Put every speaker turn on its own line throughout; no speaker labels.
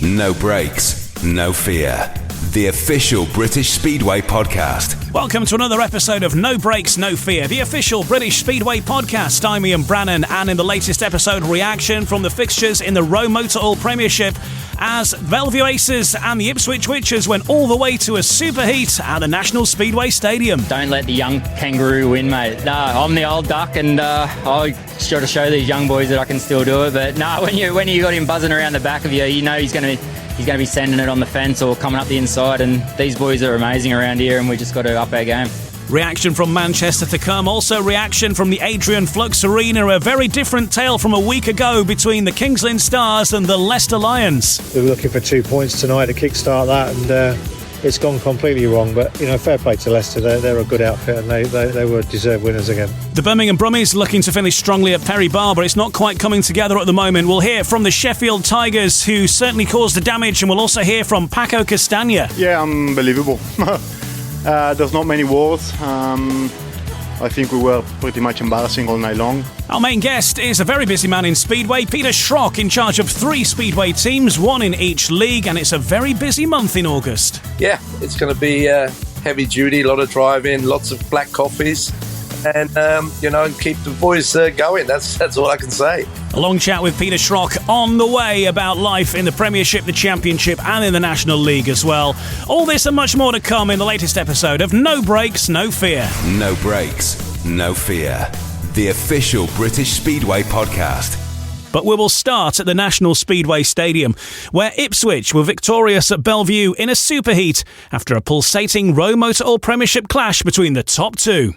No brakes, no fear. The official British Speedway podcast.
Welcome to another episode of No Brakes, No Fear, the official British Speedway podcast. I'm Ian Brannan, and in the latest episode, reaction from the fixtures in the ROWE Motor Oil Premiership as Belleview Aces and the Ipswich Witches went all the way to a superheat at the National Speedway Stadium.
Don't let the young kangaroo win, mate. No, I'm the old duck, and I got to show these young boys that I can still do it. But no, when you got him buzzing around the back of you, you know he's going to be sending it on the fence or coming up the inside, and these boys are amazing around here, and we just got to up our game.
Reaction from Manchester to come. Also reaction from the Adrian Flux Arena. A very different tale from a week ago between the Kings Lynn Stars and the Leicester Lions.
We were looking for 2 points tonight to kickstart that, and it's gone completely wrong. But, fair play to Leicester. They're a good outfit, and they were deserved winners again.
The Birmingham Brummies looking to finish strongly at Perry Bar, but it's not quite coming together at the moment. We'll hear from the Sheffield Tigers, who certainly caused the damage, and we'll also hear from Paco Casta.
Yeah, unbelievable. There's not many words. I think we were pretty much embarrassing all night long.
Our main guest is a very busy man in Speedway, PETER Schröeck, in charge of 3 Speedway teams, 1 in each league, and it's a very busy month in August.
Yeah, it's going to be heavy duty, a lot of driving, lots of black coffees, and and keep the boys going. That's all I can say.
A long chat with PETER Schröeck on the way about life in the Premiership, the Championship, and in the National League as well. All this and much more to come in the latest episode of No Brakes, No Fear.
No brakes, no fear. The official British Speedway podcast.
But we will start at the National Speedway Stadium, where Ipswich were victorious at Belleview in a superheat after a pulsating ROWE Motor Oil Premiership clash between the top 2.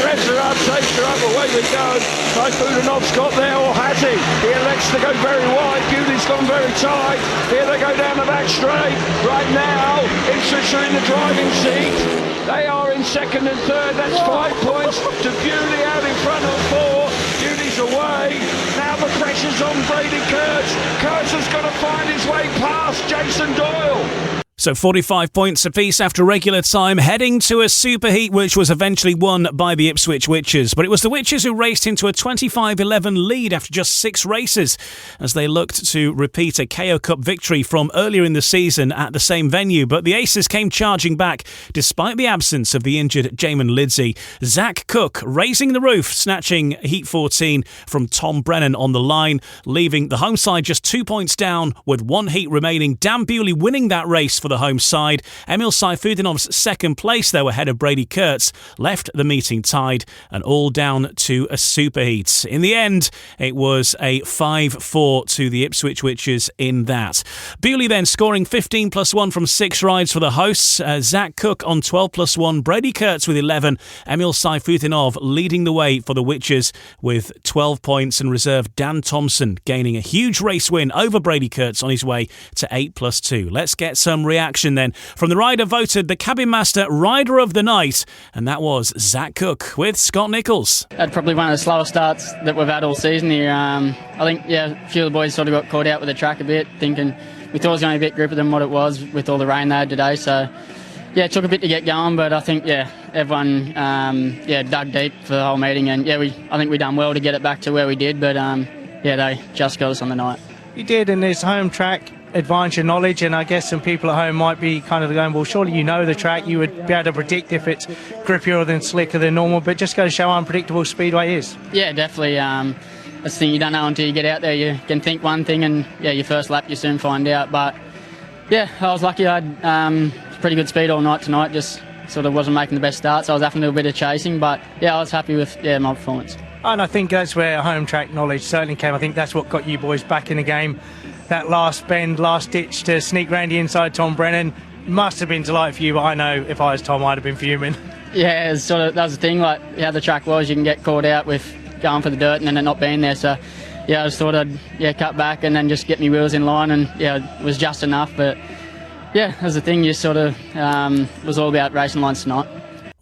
Revs are up, safes are up, away we go. Typhoon's got there, or has he? He elects to go very wide. Bewley's gone very tight. Here they go down the back straight. Right now, Ipswich are in the driving seat. They are in second and third. That's 5 points to Bewley out in front of 4. Bewley's away. Now the pressure's on Brady Kurtz. Kurtz has got to find his way past Jason Doyle.
So 45 points apiece after regular time, heading to a superheat which was eventually won by the Ipswich Witches. But it was the Witches who raced into a 25-11 lead after just 6 races as they looked to repeat a KO Cup victory from earlier in the season at the same venue. But the Aces came charging back despite the absence of the injured Jamin Lidsey. Zach Cook raising the roof, snatching Heat 14 from Tom Brennan on the line, leaving the home side just 2 points down with 1 heat remaining. Dan Bewley winning that race for the home side. Emil Sayfudinov's second place, though, ahead of Brady Kurtz, left the meeting tied and all down to a superheat. In the end, it was a 5-4 to the Ipswich Witches in that. Bewley then scoring 15 plus 1 from 6 rides for the hosts. Zach Cook on 12 plus 1. Brady Kurtz with 11. Emil Sayfudinov leading the way for the Witches with 12 points, and reserve Dan Thompson gaining a huge race win over Brady Kurtz on his way to 8 plus 2. Let's get some reaction then from the rider voted the Cabin Master Rider of the Night, and that was Zach Cook with Scott Nichols.
Had probably one of the slower starts that we've had all season here. I think, a few of the boys sort of got caught out with the track a bit, thinking we thought it was going to be a bit gripper than what it was with all the rain they had today. So, it took a bit to get going, but I think, everyone, dug deep for the whole meeting, and I think we done well to get it back to where we did, but they just got us on the night.
You did, and this home track advance your knowledge, and I guess some people at home might be kind of going, well, surely you know the track, you would be able to predict if it's grippier than slicker than normal, but just go to show how unpredictable Speedway is. Yeah, definitely. That's the thing, you don't know until you get out there. You can think one thing, and your first lap you soon find out. But I was lucky. I had pretty good speed all night tonight, just sort of wasn't making the best start, so I was having a little bit of chasing, but I was happy with my performance. And I think that's where home track knowledge certainly came. I think that's what got you boys back in the game. That last bend, last ditch to sneak round the inside Tom Brennan must have been delight for you, but I know if I was Tom, I'd have been fuming. Yeah, it's that was the thing, like how the track was, you can get caught out with going for the dirt and then it not being there. So, I just thought I'd cut back and then just get my wheels in line, and it was just enough. But, that was the thing, you sort of was all about racing lines tonight.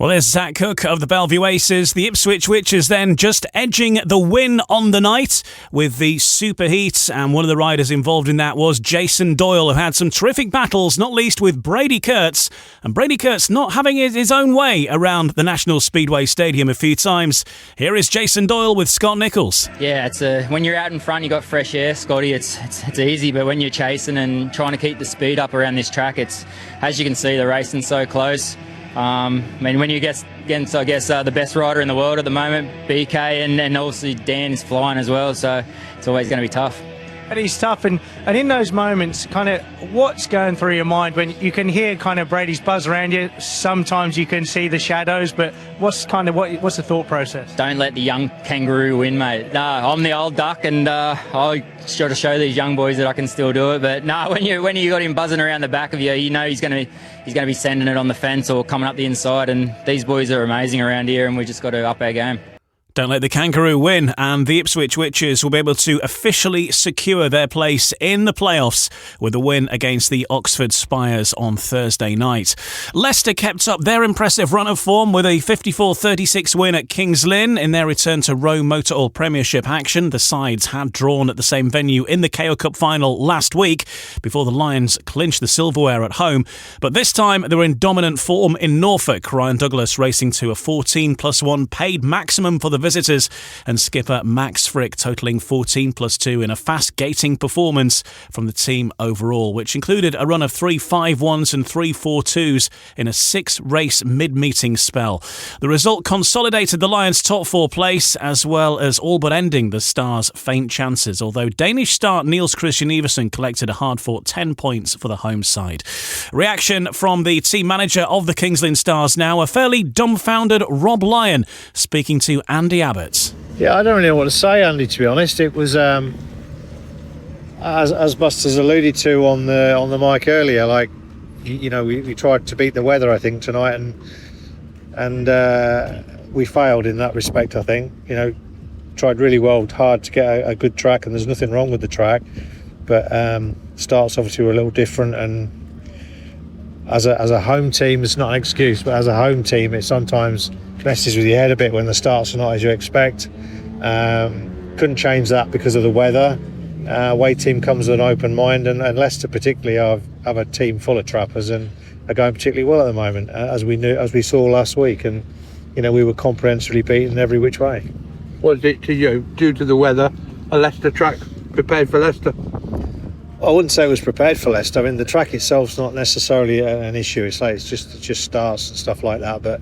Well, there's Zach Cook of the Belleview Aces. The Ipswitch Witches then just edging the win on the night with the superheat, and one of the riders involved in that was Jason Doyle, who had some terrific battles, not least with Brady Kurtz, and Brady Kurtz not having it his own way around the National Speedway Stadium a few times. Here is Jason Doyle with Scott Nichols.
Yeah, it's when you're out in front, you got fresh air, Scotty. It's easy, but when you're chasing and trying to keep the speed up around this track, it's, as you can see, the racing's so close. I mean, when you get against, I guess, the best rider in the world at the moment, BK, and also Dan is flying as well, so it's always going to be tough.
It is tough, and in those moments, kind of what's going through your mind when you can hear kind of Brady's buzz around you? Sometimes you can see the shadows, but what's the thought process?
Don't let the young kangaroo win, mate. No, I'm the old duck, and I try to show these young boys that I can still do it. But no, when you got him buzzing around the back of you, you know he's going to be sending it on the fence or coming up the inside. And these boys are amazing around here, and we just got to up our game.
Don't let the kangaroo win, and the Ipswich Witches will be able to officially secure their place in the playoffs with a win against the Oxford Spires on Thursday night. Leicester kept up their impressive run of form with a 54-36 win at Kings Lynn in their return to ROWE Motor Oil Premiership action. The sides had drawn at the same venue in the KO Cup final last week before the Lions clinched the silverware at home, but this time they were in dominant form in Norfolk. Ryan Douglas racing to a 14+1 paid maximum for the visitors, and skipper Max Frick totalling 14+2 in a fast gating performance from the team overall, which included a run of 3 5-1s and 3 4-2s in a 6-race mid-meeting spell. The result consolidated the Lions' top 4 place, as well as all but ending the Stars' faint chances, although Danish star Niels Christian Iversen collected a hard-fought 10 points for the home side. Reaction from the team manager of the Kings Lynn Stars now, a fairly dumbfounded Rob Lyon, speaking to Andy Abbott.
Yeah, I don't really know what to say, Andy, to be honest. It was, as Buster's alluded to on the mic earlier, like, you know, we tried to beat the weather, I think, tonight, and we failed in that respect, I think. You know, tried really hard to get a good track, and there's nothing wrong with the track, but starts obviously were a little different, and as a home team, it's not an excuse, but as a home team, it sometimes messes with your head a bit when the starts are not as you expect. Couldn't change that because of the weather. Away team comes with an open mind, and Leicester particularly have a team full of trappers and are going particularly well at the moment, as we saw last week, and you know, we were comprehensively beaten every which way.
Was it to you, due to the weather, a Leicester track prepared for Leicester?
I wouldn't say it was prepared for Leicester. I mean, the track itself's not necessarily an issue. It's like it just starts and stuff like that. But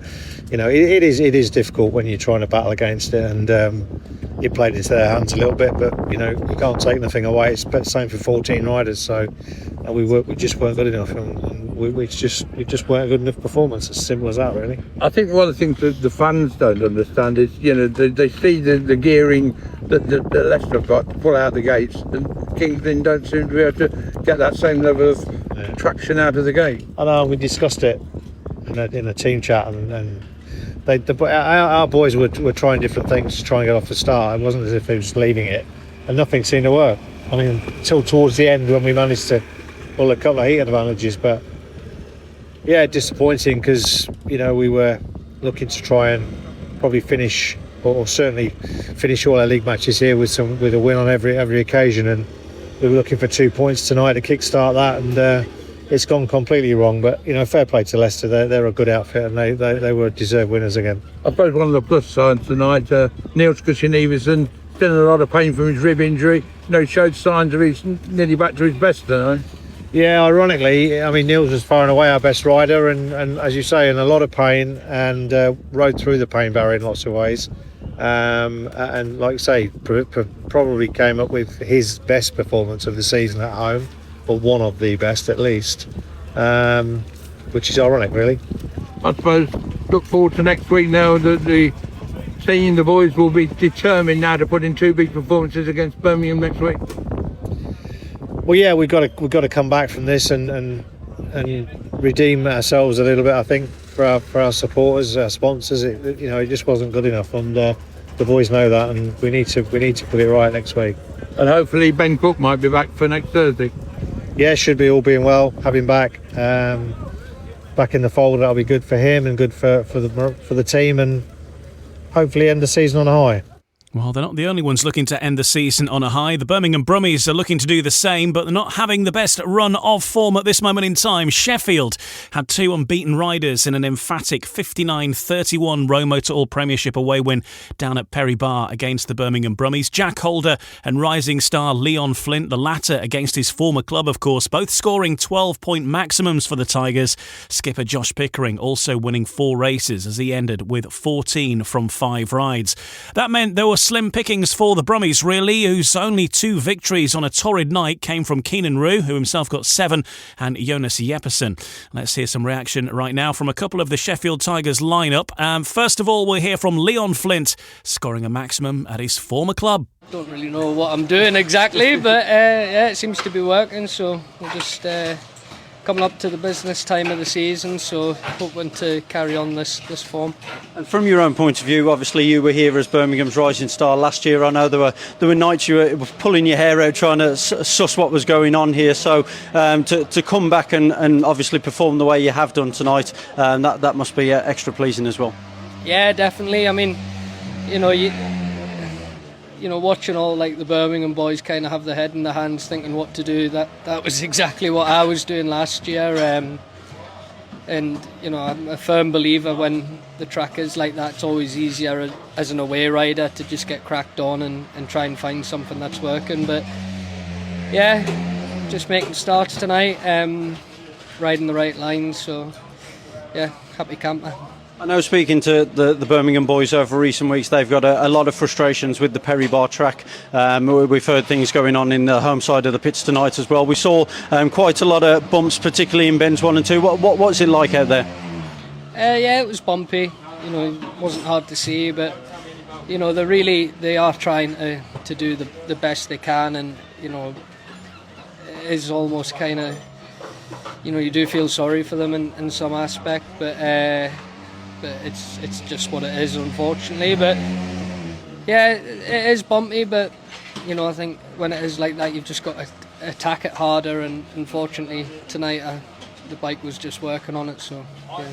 you know, it is difficult when you're trying to battle against it, and it played into their hands a little bit. But you know, you can't take nothing away. It's the same for 14 riders. So we just weren't good enough, and we just weren't a good enough performance. As simple as that, really.
I think one of the things that the fans don't understand is, you know, they see the gearing that Leicester have got to pull out the gates, and Kings Lynn don't seem to be able to get that same level of traction out of the gate.
I know, we discussed it in a team chat, and our boys were trying different things to try and get off the start. It wasn't as if they were just leaving it, and nothing seemed to work. I mean, until towards the end when we managed to pull a couple of heat advantages, but yeah, disappointing, because you know, we were looking to try and probably finish, or certainly finish all our league matches here with a win on every occasion, and we were looking for 2 points tonight to kickstart that, and it's gone completely wrong. But you know, fair play to Leicester. They're a good outfit, and they were deserved winners again.
I suppose one of the plus sides tonight, Niels Christian Iversen, still in a lot of pain from his rib injury. You know, showed signs of he's nearly back to his best tonight.
Yeah, ironically, I mean, Niels was far and away our best rider, and as you say, in a lot of pain, and rode through the pain barrier in lots of ways. And like I say, probably came up with his best performance of the season at home, or one of the best at least, which is ironic, really.
I suppose look forward to next week now that the boys will be determined now to put in 2 big performances against Birmingham next week.
Well, yeah, we've got to come back from this and redeem ourselves a little bit, I think, for our supporters, our sponsors. It just wasn't good enough, and the boys know that, and we need to put it right next week.
And hopefully Ben Cook might be back for next Thursday.
Yeah, should be, all being well, have him back. back in the fold. That'll be good for him and good for the team, and hopefully end the season on a high.
Well, they're not the only ones looking to end the season on a high. The Birmingham Brummies are looking to do the same, but they're not having the best run of form at this moment in time. Sheffield had 2 unbeaten riders in an emphatic 59-31 ROWE Motor Oil Premiership away win down at Perry Bar against the Birmingham Brummies. Jack Holder and rising star Leon Flint, the latter against his former club, of course, both scoring 12-point maximums for the Tigers. Skipper Josh Pickering also winning 4 races as he ended with 14 from 5 rides. That meant there were slim pickings for the Brummies, really, whose only 2 victories on a torrid night came from Keenan Rue, who himself got 7, and Jonas Jeppesen. Let's hear some reaction right now from a couple of the Sheffield Tigers lineup. First of all, we'll hear from Leon Flint, scoring a maximum at his former club.
Don't really know what I'm doing exactly, but yeah, it seems to be working, so we're just coming up to the business time of the season, so hoping to carry on this form.
And from your own point of view, obviously you were here as Birmingham's rising star last year. I know there were nights you were pulling your hair out trying to suss what was going on here, so to come back and obviously perform the way you have done tonight, that must be extra pleasing as well.
Yeah, definitely. I mean, watching all like the Birmingham boys kind of have their head in their hands thinking what to do, that was exactly what I was doing last year, and I'm a firm believer when the track is like that, it's always easier as an away rider to just get cracked on and try and find something that's working. But yeah, just making starts tonight, riding the right lines, so yeah, happy camper.
I know, speaking to the Birmingham boys over recent weeks, they've got a lot of frustrations with the Perry Bar track. We've heard things going on in the home side of the pits tonight as well. We saw quite a lot of bumps, particularly in bends 1 and 2. What's it like out there?
Yeah, it was bumpy. It wasn't hard to see, but they are trying to do the best they can, and it is almost kind of you do feel sorry for them in some aspect, but it's just what it is, unfortunately. But yeah, it is bumpy, but I think when it is like that, you've just got to attack it harder, and unfortunately tonight the bike was just working on it, so yeah.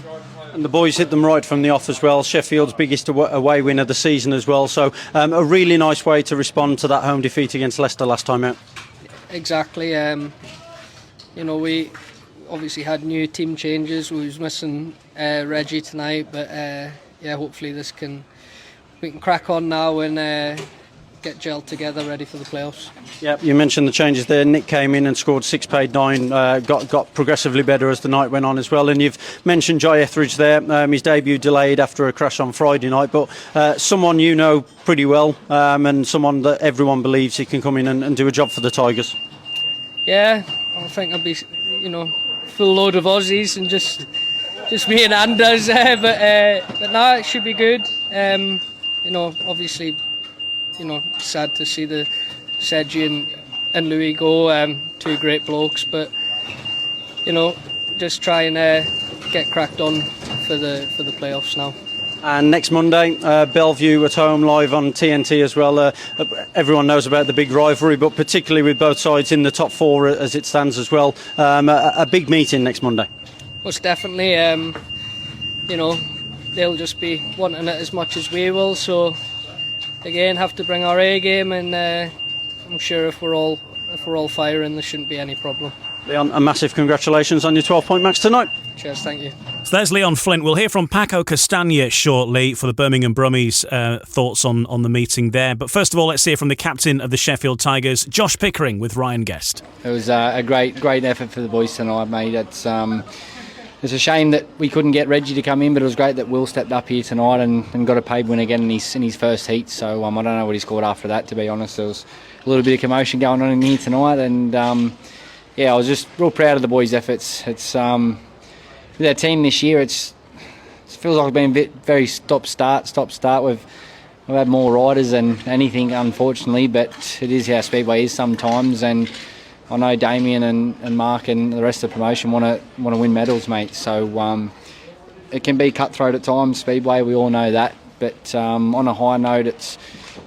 And the boys hit them right from the off as well. Sheffield's biggest away win of the season as well, so a really nice way to respond to that home defeat against Leicester last time out.
Exactly. We obviously had new team changes. We was missing Reggie tonight, but hopefully we can crack on now and get gelled together, ready for the playoffs.
Yeah, you mentioned the changes there. Nick came in and scored 6, paid 9, got progressively better as the night went on as well. And you've mentioned Jai Etheridge there. His debut delayed after a crash on Friday night, but someone you know pretty well, and someone that everyone believes he can come in and do a job for the Tigers.
Yeah, I think I'll be, full load of Aussies and just me and Anders, but no, it should be good. Obviously, sad to see the Sedgy and Louis go, 2 great blokes, but just try and get cracked on for the playoffs now.
And next Monday, Belleview at home, live on TNT as well. Everyone knows about the big rivalry, but particularly with both sides in the top 4 as it stands as well. A big meeting next Monday.
Most definitely. They'll just be wanting it as much as we will. So again, have to bring our A game, and I'm sure if we're all firing, there shouldn't be any problem.
Leon, a massive congratulations on your 12-point match tonight.
Cheers, thank you.
So there's Leon Flint. We'll hear from Paco Casta shortly for the Birmingham Brummies thoughts on the meeting there. But first of all, let's hear from the captain of the Sheffield Tigers, Josh Pickering, with Ryan Guest.
It was a great effort for the boys tonight, mate. It's a shame that we couldn't get Reggie to come in, but it was great that Will stepped up here tonight and got a paid win again in his first heat. So I don't know what he scored after that, to be honest. There was a little bit of commotion going on in here tonight, and I was just real proud of the boys' efforts. It's with our team this year, it feels like it's been a bit very stop-start. We've had more riders than anything, unfortunately, but it is how Speedway is sometimes, and I know Damien and Mark and the rest of the promotion want to win medals, mate. So it can be cutthroat at times, Speedway, we all know that. But on a high note, it's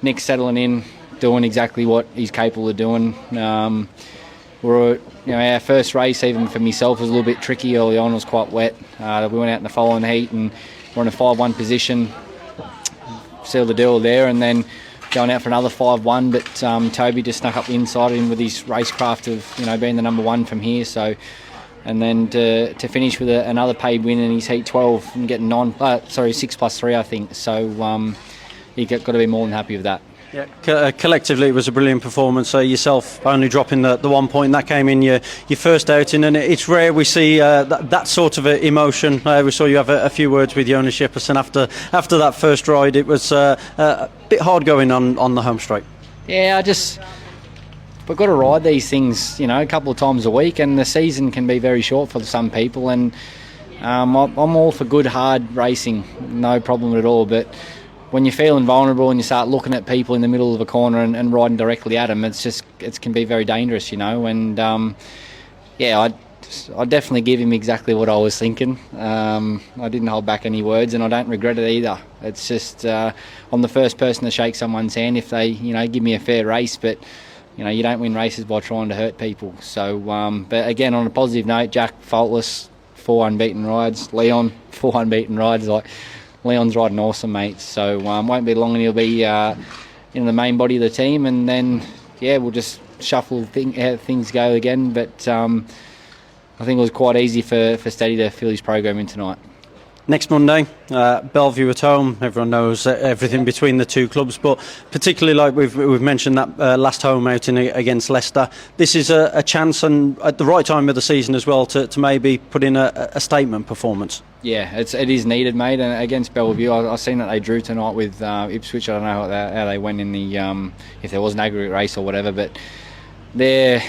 Nick settling in, doing exactly what he's capable of doing. our first race, even for myself, was a little bit tricky early on. It was quite wet. We went out in the following heat and we're in a 5-1 position. Sealed the deal there, and then going out for another 5-1. But Toby just snuck up the inside in with his racecraft of being the number 1 from here. So, and then to finish with another paid win in his heat 12 and getting 6+3, I think. So he got to be more than happy with that.
Yeah, collectively it was a brilliant performance. Yourself only dropping the 1 point, that came in your first outing, and it's rare we see that sort of emotion. We saw you have a few words with Jonas Shipperson after that first ride. It was a bit hard going on the home straight.
Yeah, we've got to ride these things, a couple of times a week, and the season can be very short for some people, and I'm all for good, hard racing, no problem at all, but when you're feeling vulnerable and you start looking at people in the middle of a corner and riding directly at them, it can be very dangerous, and I definitely give him exactly what I was thinking. I didn't hold back any words, and I don't regret it either. It's just I'm the first person to shake someone's hand if they give me a fair race, but you don't win races by trying to hurt people. So but again, on a positive note, Jack faultless, 4 unbeaten rides. Leon, 4 unbeaten rides. Leon's riding awesome, mate. So won't be long and he'll be in the main body of the team, and then we'll just shuffle how things go again. But I think it was quite easy for Steady to fill his program in tonight.
Next Monday, Belleview at home. Everyone knows everything between the two clubs, but particularly like we've mentioned that last home outing against Leicester. This is a chance, and at the right time of the season as well, to maybe put in a statement performance. Yeah,
it is needed, mate. And against Bellevue, I've seen that they drew tonight with Ipswich. I don't know how they went in the if there was an aggregate race or whatever, but we're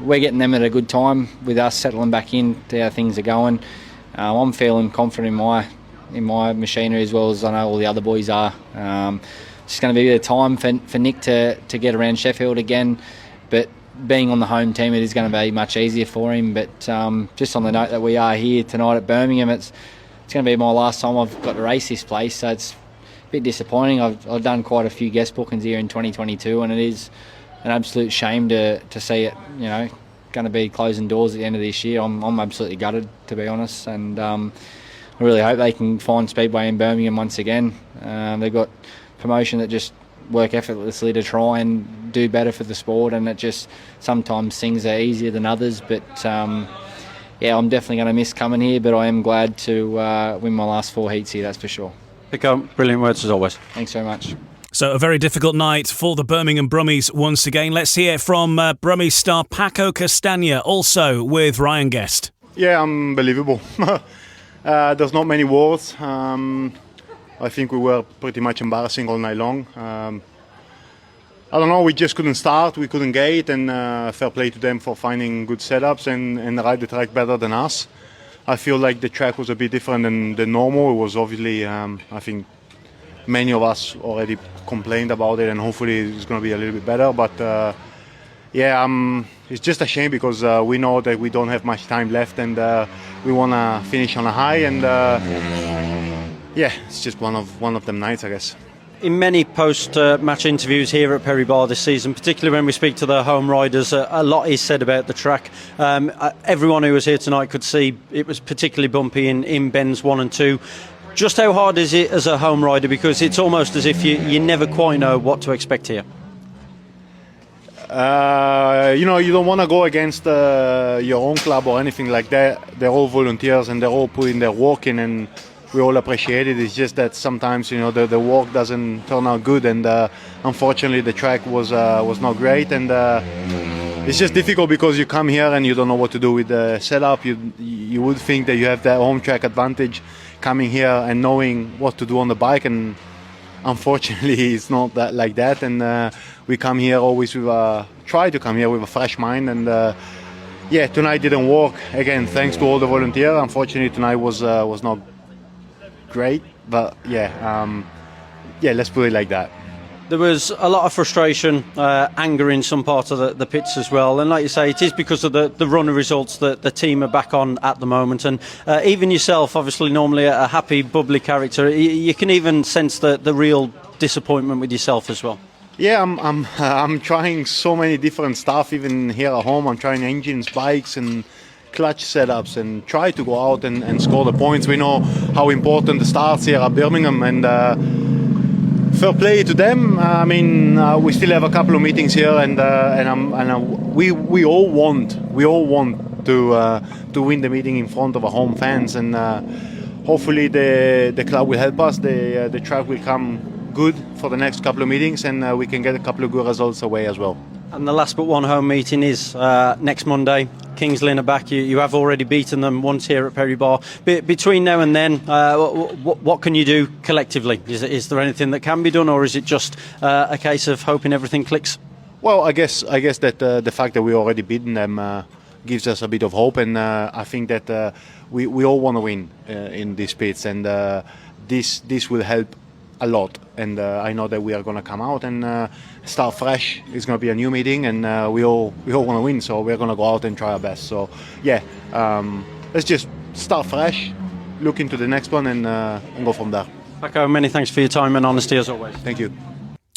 getting them at a good time with us settling back in to how things are going. I'm feeling confident in my machinery as well as I know all the other boys are. It's going to be a bit of time for Nick to get around Sheffield again, but being on the home team, it is going to be much easier for him. But just on the note that we are here tonight at Birmingham, it's going to be my last time I've got to race this place, so it's a bit disappointing. I've done quite a few guest bookings here in 2022, and it is an absolute shame to see it, going to be closing doors at the end of this year. I'm absolutely gutted, to be honest, and I really hope they can find Speedway in Birmingham once again. They've got promotion that just work effortlessly to try and do better for the sport, and it just sometimes things are easier than others, but I'm definitely going to miss coming here, but I am glad to win my last 4 heats here, that's for sure.
Pico, brilliant words as always.
Thanks very much.
So a very difficult night for the Birmingham Brummies once again. Let's hear from Brummies star Paco Casta, also with Ryan Guest.
Yeah, unbelievable. There's not many words. I think we were pretty much embarrassing all night long. I don't know, we just couldn't start, we couldn't gate, and fair play to them for finding good setups and ride the track better than us. I feel like the track was a bit different than normal. It was obviously, I think, many of us already complained about it, and hopefully it's going to be a little bit better. But it's just a shame because we know that we don't have much time left, and we want to finish on a high. And it's just one of them nights, I guess.
In many post-match interviews here at Perry Bar this season, particularly when we speak to the home riders, a lot is said about the track. Everyone who was here tonight could see it was particularly bumpy in bends 1 and 2. Just how hard is it as a home rider? Because it's almost as if you never quite know what to expect here.
You don't want to go against your own club or anything like that. They're all volunteers and they're all putting their work in, and we all appreciate it. It's just that sometimes the work doesn't turn out good, and unfortunately the track was not great, and it's just difficult because you come here and you don't know what to do with the setup. You would think that you have that home track advantage coming here and knowing what to do on the bike, and unfortunately it's not that like that. And we come here always try to come here with a fresh mind, and tonight didn't work again, thanks to all the volunteers. Unfortunately tonight was not great, but let's put it like that.
There was a lot of frustration, anger in some parts of the pits as well, and like you say, it is because of the run of results that the team are back on at the moment, and even yourself, obviously normally a happy, bubbly character, you can even sense the real disappointment with yourself as well.
Yeah, I'm trying so many different stuff. Even here at home, I'm trying engines, bikes, and clutch setups, and try to go out and score the points. We know how important the starts here at Birmingham, and fair play to them. We still have a couple of meetings here, and we all want to win the meeting in front of our home fans, and hopefully the club will help us. The track will come good for the next couple of meetings, and we can get a couple of good results away as well.
And the last but one home meeting is next Monday. Kings Lynn are back. You have already beaten them once here at Perry Bar. Between now and then, what can you do collectively? Is there anything that can be done, or is it just a case of hoping everything clicks?
Well, I guess that the fact that we already beaten them gives us a bit of hope, and I think that we all want to win in these pits, and this will help a lot. And I know that we are going to come out and start fresh. It's going to be a new meeting, and we all want to win, so we're going to go out and try our best. So yeah, let's just start fresh, look into the next one, and go from there.
Paco, many thanks for your time and honesty as always.
Thank you.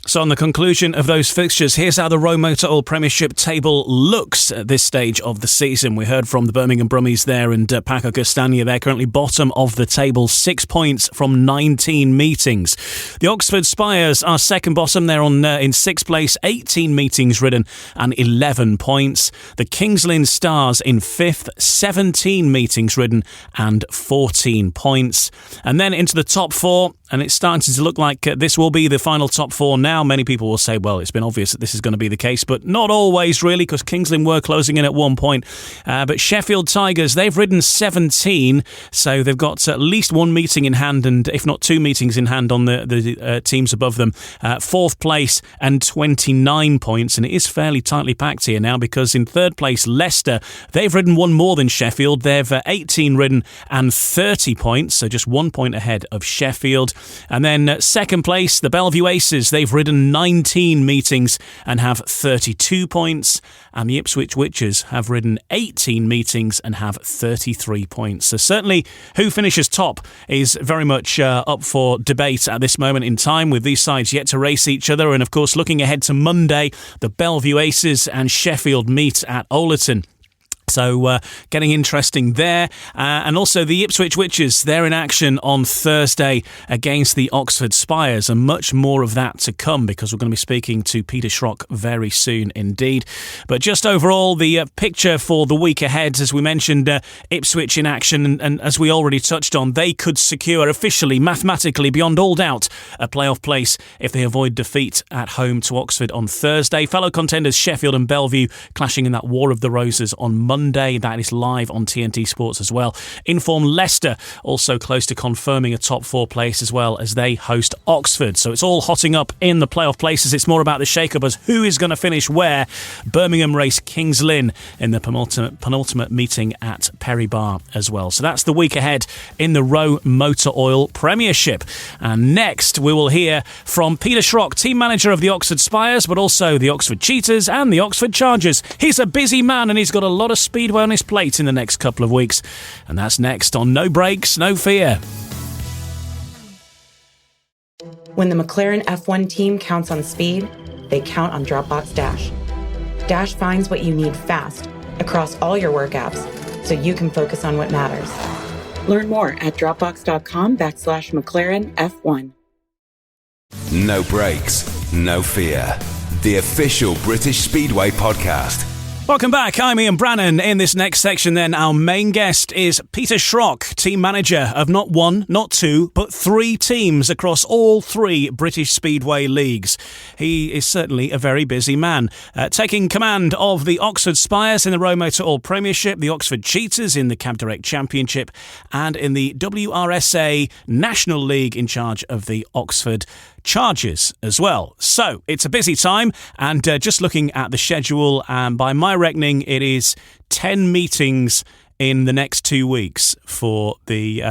So on the conclusion of those fixtures, here's how the ROWE Motor Oil Premiership table looks at this stage of the season. We heard from the Birmingham Brummies there, and Paco Casta. They're currently bottom of the table, 6 points from 19 meetings. The Oxford Spires are second bottom. They're in sixth place, 18 meetings ridden and 11 points. The Kings Lynn Stars in fifth, 17 meetings ridden and 14 points. And then into the top four, and it's starting to look like this will be the final top four now. Many people will say, well, it's been obvious that this is going to be the case, but not always really, because Kings Lynn were closing in at 1 point. But Sheffield Tigers, they've ridden 17, so they've got at least one meeting in hand, and if not two meetings in hand on the teams above them. Fourth place and 29 points, and it is fairly tightly packed here now, because in third place, Leicester, they've ridden one more than Sheffield. They've 18 ridden and 30 points, so just 1 point ahead of Sheffield. And then second place, the Belleview Aces, they've ridden 19 meetings and have 32 points. And the Ipswich Witches have ridden 18 meetings and have 33 points. So certainly who finishes top is very much up for debate at this moment in time, with these sides yet to race each other. And of course, looking ahead to Monday, the Bellevue Aces and Sheffield meet at Oleton. So getting interesting there. And also the Ipswich Witches, they're in action on Thursday against the Oxford Spires, and much more of that to come, because we're going to be speaking to PETER Schröeck very soon indeed. But just overall, the picture for the week ahead, as we mentioned, Ipswich in action, and as we already touched on, they could secure officially, mathematically, beyond all doubt, a playoff place if they avoid defeat at home to Oxford on Thursday. Fellow contenders Sheffield and Bellevue clashing in that War of the Roses on Monday. That is live on TNT Sports as well. Inform Leicester also close to confirming a top four place, as well as they host Oxford. So it's all hotting up in the playoff places. It's more about the shake-up as who is going to finish where. Birmingham race Kings Lynn in the penultimate meeting at Perry Bar as well. So that's the week ahead in the ROWE Motor Oil Premiership. And next we will hear from PETER Schröeck, team manager of the Oxford Spires, but also the Oxford Cheetahs and the Oxford Chargers. He's a busy man, and he's got a lot of Speedway on his plate in the next couple of weeks. And that's next on No Brakes, No Fear.
When the McLaren F1 team counts on speed, they count on Dropbox Dash. Dash finds what you need fast across all your work apps, so you can focus on what matters. Learn more at dropbox.com/McLaren F1.
No Brakes, No Fear. The official British Speedway podcast.
Welcome back. I'm Ian Brannan. In this next section then, our main guest is PETER Schröeck, team manager of not one, not two, but three teams across all three British Speedway leagues. He is certainly a very busy man, taking command of the Oxford Spires in the ROWE Motor Oil Premiership, the Oxford Cheetahs in the Cab Direct Championship, and in the WRSA National League in charge of the Oxford Chargers as well. So it's a busy time, and just looking at the schedule, by my reckoning, it is 10 meetings in the next 2 weeks for the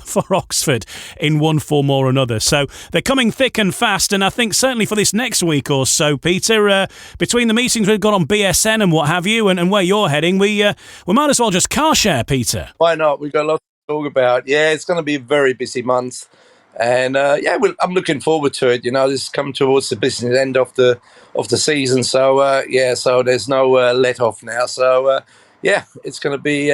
for Oxford in one form or another. So they're coming thick and fast, and I think certainly for this next week or so, Peter, between the meetings we've got on BSN and what have you, and where you're heading, we might as well just car share, Peter.
Why not? We've got a lot to talk about. Yeah, it's going to be a very busy month. And I'm looking forward to it. This is coming towards the business end of the season, so so there's no let off now. So it's going to be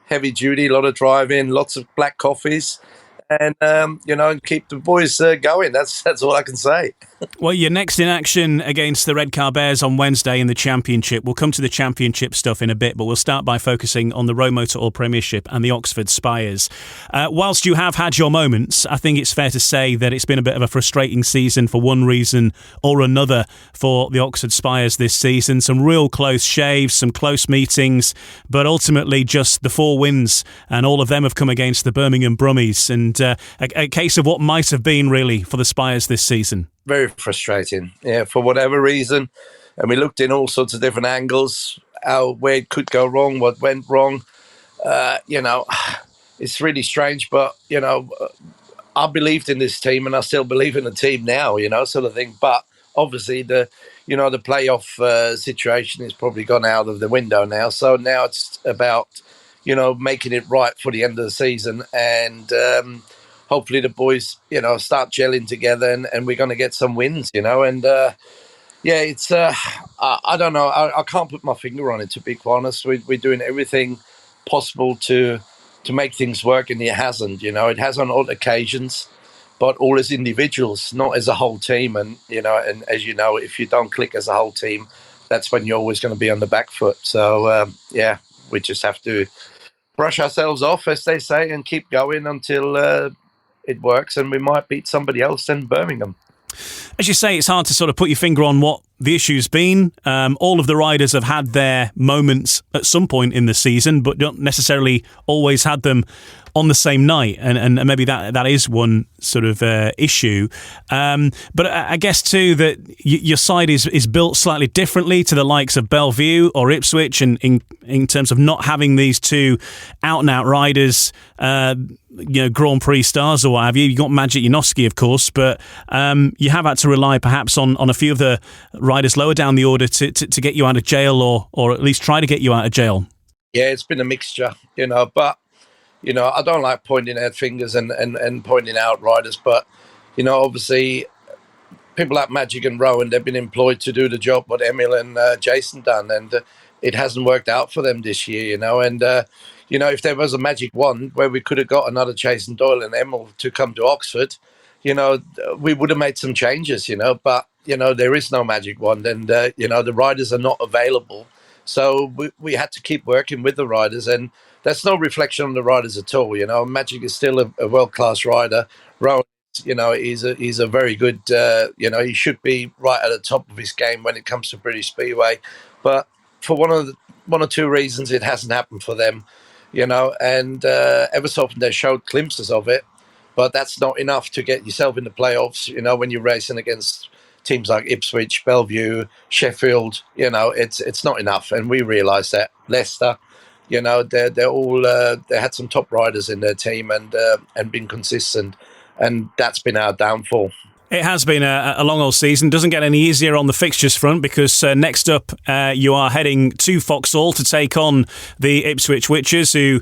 heavy duty, a lot of driving, lots of black coffees, and and keep the boys going. That's all I can say.
Well, you're next in action against the Redcar Bears on Wednesday in the Championship. We'll come to the Championship stuff in a bit, but we'll start by focusing on the ROWE Motor Oil Premiership and the Oxford Spires. Whilst you have had your moments, I think it's fair to say that it's been a bit of a frustrating season for one reason or another for the Oxford Spires this season. Some real close shaves, some close meetings, but ultimately just the 4 wins, and all of them have come against the Birmingham Brummies, and a case of what might have been really for the Spires this season.
Very frustrating, for whatever reason. And we looked in all sorts of different angles, where it could go wrong, what went wrong. It's really strange, but, I believed in this team and I still believe in the team now, sort of thing. But obviously the playoff situation has probably gone out of the window now. So now it's about, making it right for the end of the season, and hopefully the boys, start gelling together, and we're going to get some wins, and it's I don't know, I can't put my finger on it, to be quite honest. We're doing everything possible to make things work, and it hasn't. It has on odd occasions, but all as individuals, not as a whole team. And and as you know, if you don't click as a whole team, that's when you're always going to be on the back foot. So we just have to brush ourselves off, as they say, and keep going until it works, and we might beat somebody else in Birmingham.
As you say, it's hard to sort of put your finger on what the issue's been. All of the riders have had their moments at some point in the season, but don't necessarily always had them on the same night, and maybe that is one sort of issue. But I guess too that your side is built slightly differently to the likes of Belleview or Ipswich, and in terms of not having these two out and out riders, Grand Prix stars or what have you. You got Magic Janoski, of course, but you have had to rely perhaps on a few of the riders lower down the order to get you out of jail, or at least try to get you out of jail.
Yeah, it's been a mixture, but I don't like pointing at fingers and pointing out riders, but, obviously people like Magic and Rowan, they've been employed to do the job what Emil and Jason done, and it hasn't worked out for them this year, and, if there was a magic wand where we could have got another Jason Doyle and Emil to come to Oxford, we would have made some changes, but, there is no magic wand, and, the riders are not available. So we had to keep working with the riders, and that's no reflection on the riders at all. Magic is still a world-class rider. Rowan, he's a very good, he should be right at the top of his game when it comes to British Speedway. But for one or two reasons, it hasn't happened for them, and ever so often they showed glimpses of it, but that's not enough to get yourself in the playoffs, when you're racing against teams like Ipswich, Bellevue, Sheffield. It's not enough, and we realise that. Leicester, they're all they had some top riders in their team and been consistent, and that's been our downfall.
It has been a long old season. Doesn't get any easier on the fixtures front, because next up you are heading to Vauxhall to take on the Ipswich Witches, who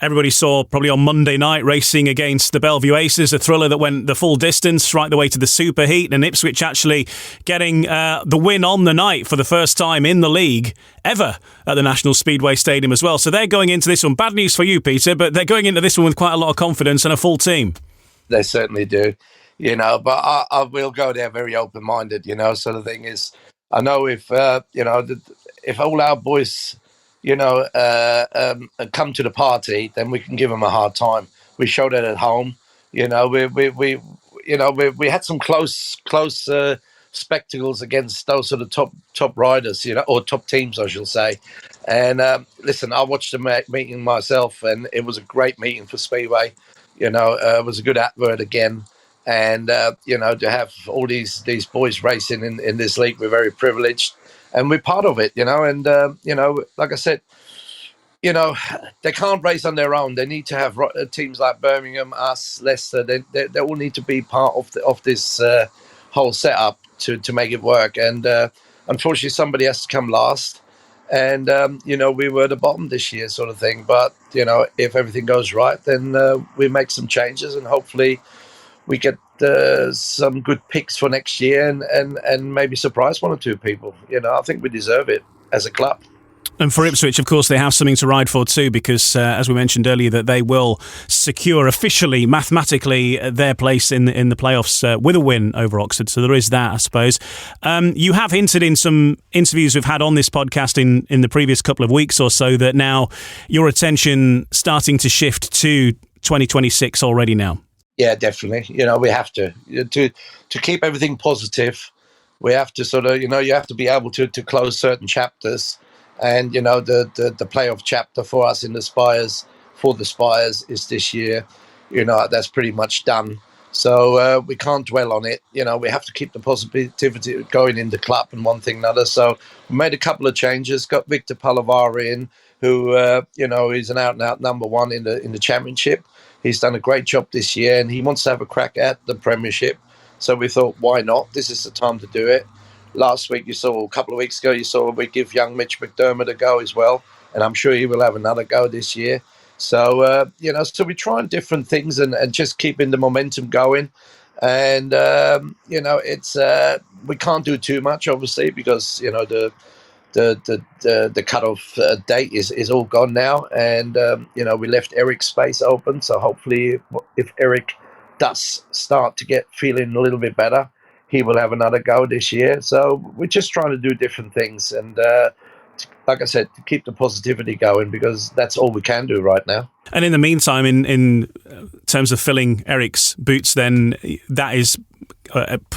everybody saw probably on Monday night racing against the Bellevue Aces, a thriller that went the full distance right the way to the superheat, and Ipswich actually getting the win on the night for the first time in the league ever at the National Speedway Stadium as well. So they're going into this one. Bad news for you, Peter, but they're going into this one with quite a lot of confidence and a full team.
They certainly do. But I will go there very open-minded, So the thing is, I know if all our boys, come to the party, then we can give them a hard time. We showed it at home. We had some close spectacles against those sort of top riders, or top teams, I shall say. And listen, I watched the meeting myself, and it was a great meeting for Speedway. It was a good advert again. And, to have all these boys racing in this league, we're very privileged, and we're part of it, and, like I said, they can't race on their own. They need to have teams like Birmingham, us, Leicester. They all need to be part of this whole setup to make it work. And unfortunately, somebody has to come last. And, we were at the bottom this year, sort of thing. But, if everything goes right, then we make some changes, and hopefully we get some good picks for next year and maybe surprise one or two people. I think we deserve it as a club.
And for Ipswich, of course, they have something to ride for too, because as we mentioned earlier, that they will secure officially, mathematically, their place in the playoffs with a win over Oxford. So there is that, I suppose. You have hinted in some interviews we've had on this podcast in the previous couple of weeks or so that now your attention starting to shift to 2026 already now.
Yeah, definitely. We have to keep everything positive. We have to sort of, you have to be able to close certain chapters. And, the playoff chapter for us in the Spires is this year. That's pretty much done. So we can't dwell on it. We have to keep the positivity going in the club and one thing another. So we made a couple of changes, got Victor Palavari in, who, is an out-and-out number one in the championship. He's done a great job this year and he wants to have a crack at the Premiership. So we thought, why not? This is the time to do it. Last week, a couple of weeks ago, you saw we give young Mitch McDermott a go as well. And I'm sure he will have another go this year. So, so we try different things and just keeping the momentum going. And, it's we can't do too much, obviously, because, the cut-off date is all gone now. And, we left Eric's space open. So hopefully if Eric does start to get feeling a little bit better, he will have another go this year. So we're just trying to do different things. And like I said, to keep the positivity going, because that's all we can do right now.
And in the meantime, in terms of filling Eric's boots, then that is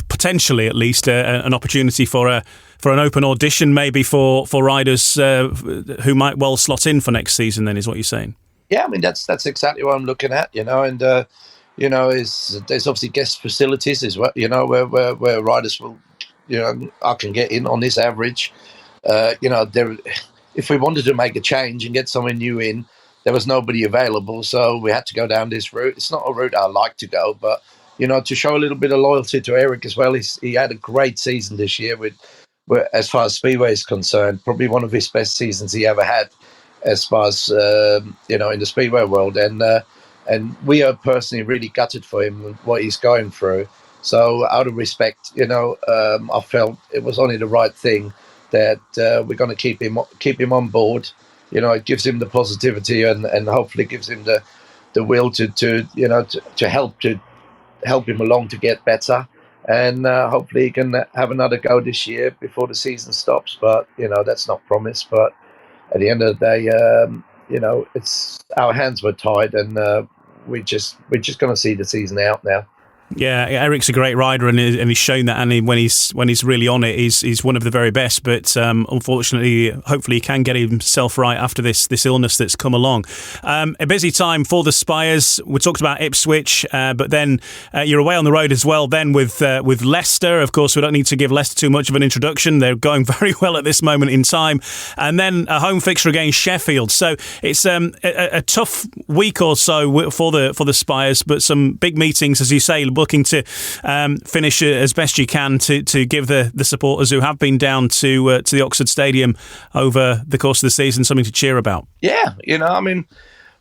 potentially at least an opportunity for an open audition, maybe for riders who might well slot in for next season, then, is what you're saying?
Yeah, I mean, that's exactly what I'm looking at, and... there's obviously guest facilities as well, where riders will, I can get in on this average. If we wanted to make a change and get someone new in, there was nobody available, so we had to go down this route. It's not a route I like to go, but, to show a little bit of loyalty to Eric as well. He had a great season this year as far as Speedway is concerned, probably one of his best seasons he ever had as far as, in the Speedway world. And we are personally really gutted for him and what he's going through. So out of respect, I felt it was only the right thing that we're going to keep him on board. It gives him the positivity and hopefully gives him the will to help him along to get better. And hopefully he can have another go this year before the season stops. But, that's not promised. But at the end of the day, it's our hands were tied and we're just going to see the season out now.
Yeah, Eric's a great rider, and he's shown that. And when he's really on it, he's one of the very best. But unfortunately, hopefully, he can get himself right after this illness that's come along. A busy time for the Spires. We talked about Ipswich, but then you're away on the road as well. Then with Leicester, of course, we don't need to give Leicester too much of an introduction. They're going very well at this moment in time, and then a home fixture against Sheffield. So it's a tough week or so for the Spires, but some big meetings, as you say. Looking to finish as best you can to give the supporters who have been down to the Oxford Stadium over the course of the season something to cheer about.
Yeah, I mean,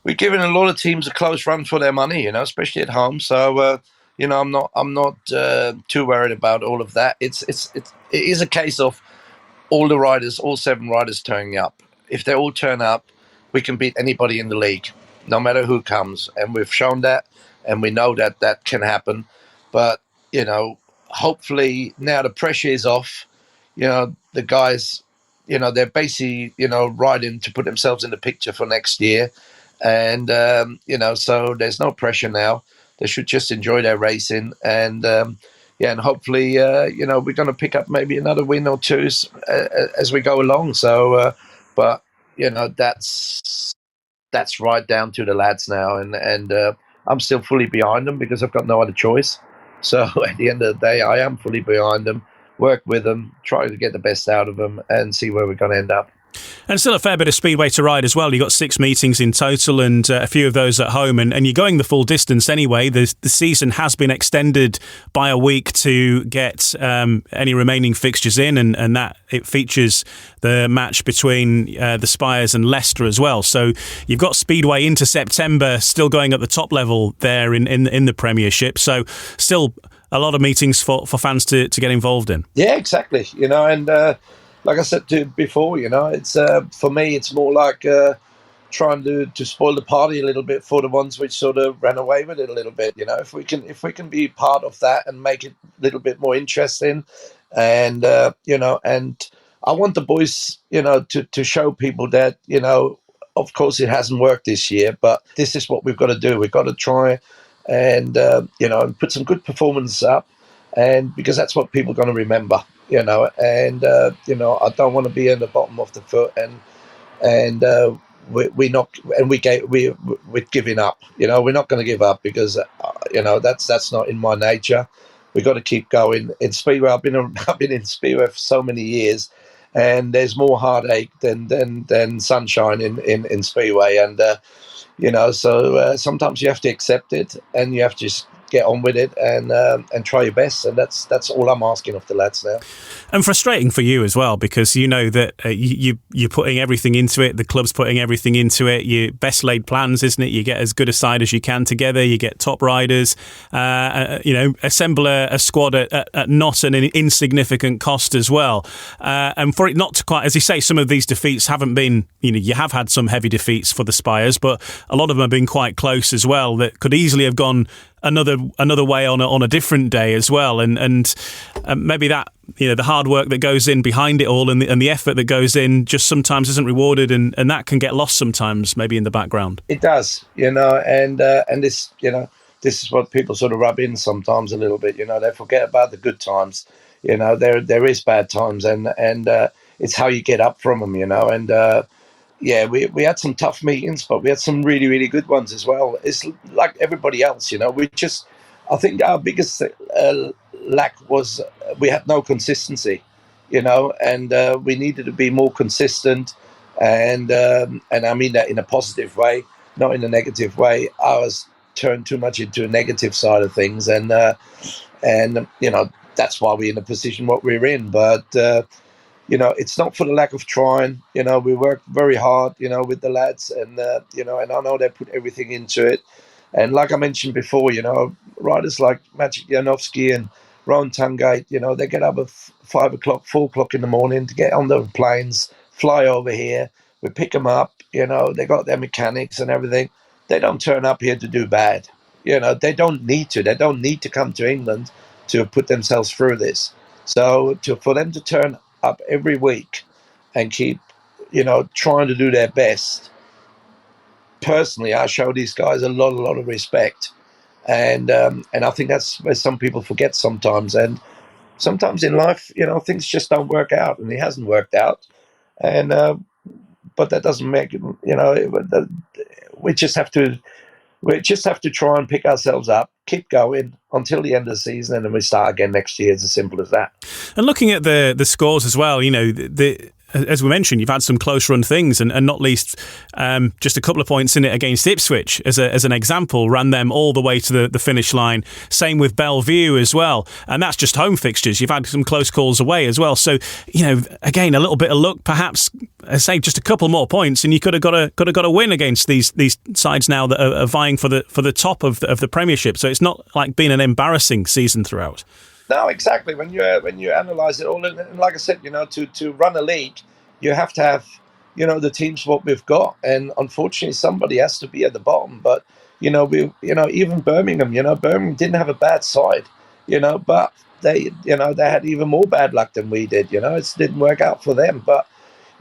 we're giving a lot of teams a close run for their money, especially at home. So, I'm not too worried about all of that. It is a case of all 7 riders turning up. If they all turn up, we can beat anybody in the league, no matter who comes, and we've shown that. And we know that can happen. But, hopefully now the pressure is off. The guys, they're basically, riding to put themselves in the picture for next year. And, so there's no pressure now. They should just enjoy their racing. And, and hopefully, we're going to pick up maybe another win or two as we go along. So, but, that's right down to the lads now. And I'm still fully behind them because I've got no other choice. So at the end of the day, I am fully behind them, work with them, try to get the best out of them and see where we're going to end up.
And still a fair bit of Speedway to ride as well. You've got 6 meetings in total and a few of those at home. And you're going the full distance anyway. The season has been extended by a week to get any remaining fixtures in. And that it features the match between the Spires and Leicester as well. So you've got Speedway into September still going at the top level there in the Premiership. So still a lot of meetings for fans to get involved in.
Yeah, exactly. And like I said before, it's for me, it's more like trying to spoil the party a little bit for the ones which sort of ran away with it a little bit. If we can be part of that and make it a little bit more interesting, and and I want the boys, to show people that, of course it hasn't worked this year, but this is what we've got to do. We've got to try and and put some good performance up, and because that's what people are going to remember. I don't want to be in the bottom of the foot, and we're giving up. We're not going to give up because that's not in my nature. We got to keep going. In Speedway, I've been in Speedway for so many years, and there's more heartache than sunshine in Speedway, and so sometimes you have to accept it, and you have to just get on with it and try your best, and that's all I'm asking of the lads now.
And frustrating for you as well, because you know that you're putting everything into it, the club's putting everything into it, you Bestlaid plans, isn't it? You get as good a side as you can together, you get top riders, assemble a squad at not an insignificant cost as well, and for it not to quite, as you say, some of these defeats haven't been, you have had some heavy defeats for the Spires, but a lot of them have been quite close as well, that could easily have gone another way on a different day as well, and maybe that, the hard work that goes in behind it all and the effort that goes in just sometimes isn't rewarded, and that can get lost sometimes maybe in the background.
It does, and this this is what people sort of rub in sometimes a little bit. They forget about the good times. There is bad times, and it's how you get up from them. And yeah, we had some tough meetings, but we had some really, really good ones as well. It's like everybody else, I think our biggest lack was we had no consistency, and we needed to be more consistent, and I mean that in a positive way, not in a negative way. Ours turned too much into a negative side of things, and that's why we're in the position what we're in, but it's not for the lack of trying. We work very hard, with the lads, and and I know they put everything into it. And like I mentioned before, riders like Maciej Janowski and Rowan Tungate, they get up at 5 o'clock, 4 o'clock in the morning to get on the planes, fly over here. We pick them up. They got their mechanics and everything. They don't turn up here to do bad. They don't need to. They don't need to come to England to put themselves through this. So for them to turn up every week and keep trying to do their best, personally I show these guys a lot of respect, and I think that's where some people forget sometimes, and sometimes in life things just don't work out, and it hasn't worked out, and but that doesn't make it, we just have to try and pick ourselves up, keep going until the end of the season, and then we start again next year. It's as simple as that.
And looking at the scores as well, as we mentioned, you've had some close run things, and not least just a couple of points in it against Ipswich as an example, ran them all the way to the finish line. Same with Belleview as well, and that's just home fixtures. You've had some close calls away as well. So again, a little bit of luck, perhaps. I say just a couple more points, and you could have got a win against these sides now that are vying for the top of the Premiership. So it's not like being an embarrassing season throughout.
No, exactly. When you analyse it all, and like I said, to run a league, you have to have, the teams what we've got, and unfortunately, somebody has to be at the bottom. But even Birmingham, Birmingham didn't have a bad side, but they had even more bad luck than we did. It didn't work out for them, but.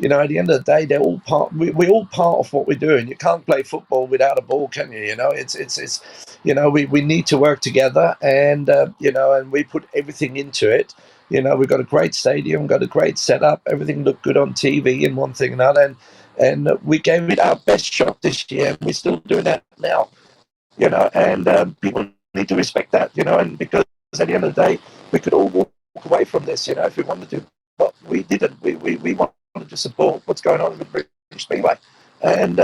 At the end of the day, they're all part. We're all part of what we're doing. You can't play football without a ball, can you? It's we need to work together, and and we put everything into it. We've got a great stadium, got a great setup. Everything looked good on TV and one thing and another, and we gave it our best shot this year. And we're still doing that now. And people need to respect that. And because at the end of the day, we could all walk away from this. If we wanted to, but we didn't. We want wanted to support what's going on in the British Speedway. And,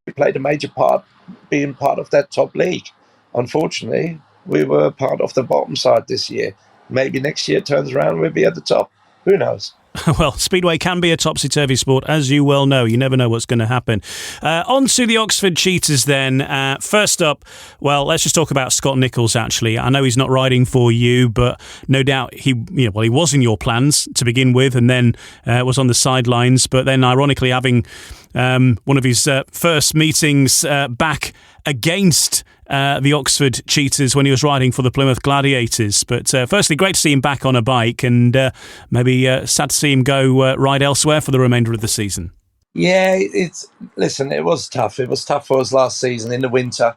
we played a major part being part of that top league. Unfortunately, we were part of the bottom side this year. Maybe next year it turns around and we'll be at the top. Who knows?
Well, Speedway can be a topsy-turvy sport, as you well know. You never know what's going to happen. On to the Oxford Cheetahs then. First up, well, let's just talk about Scott Nichols, actually. I know he's not riding for you, but no doubt he was in your plans to begin with and then was on the sidelines. But then, ironically, having one of his first meetings back against the Oxford Cheetahs when he was riding for the Plymouth Gladiators. But firstly, great to see him back on a bike, and maybe sad to see him go ride elsewhere for the remainder of the season.
Yeah, it was tough. It was tough for us last season in the winter,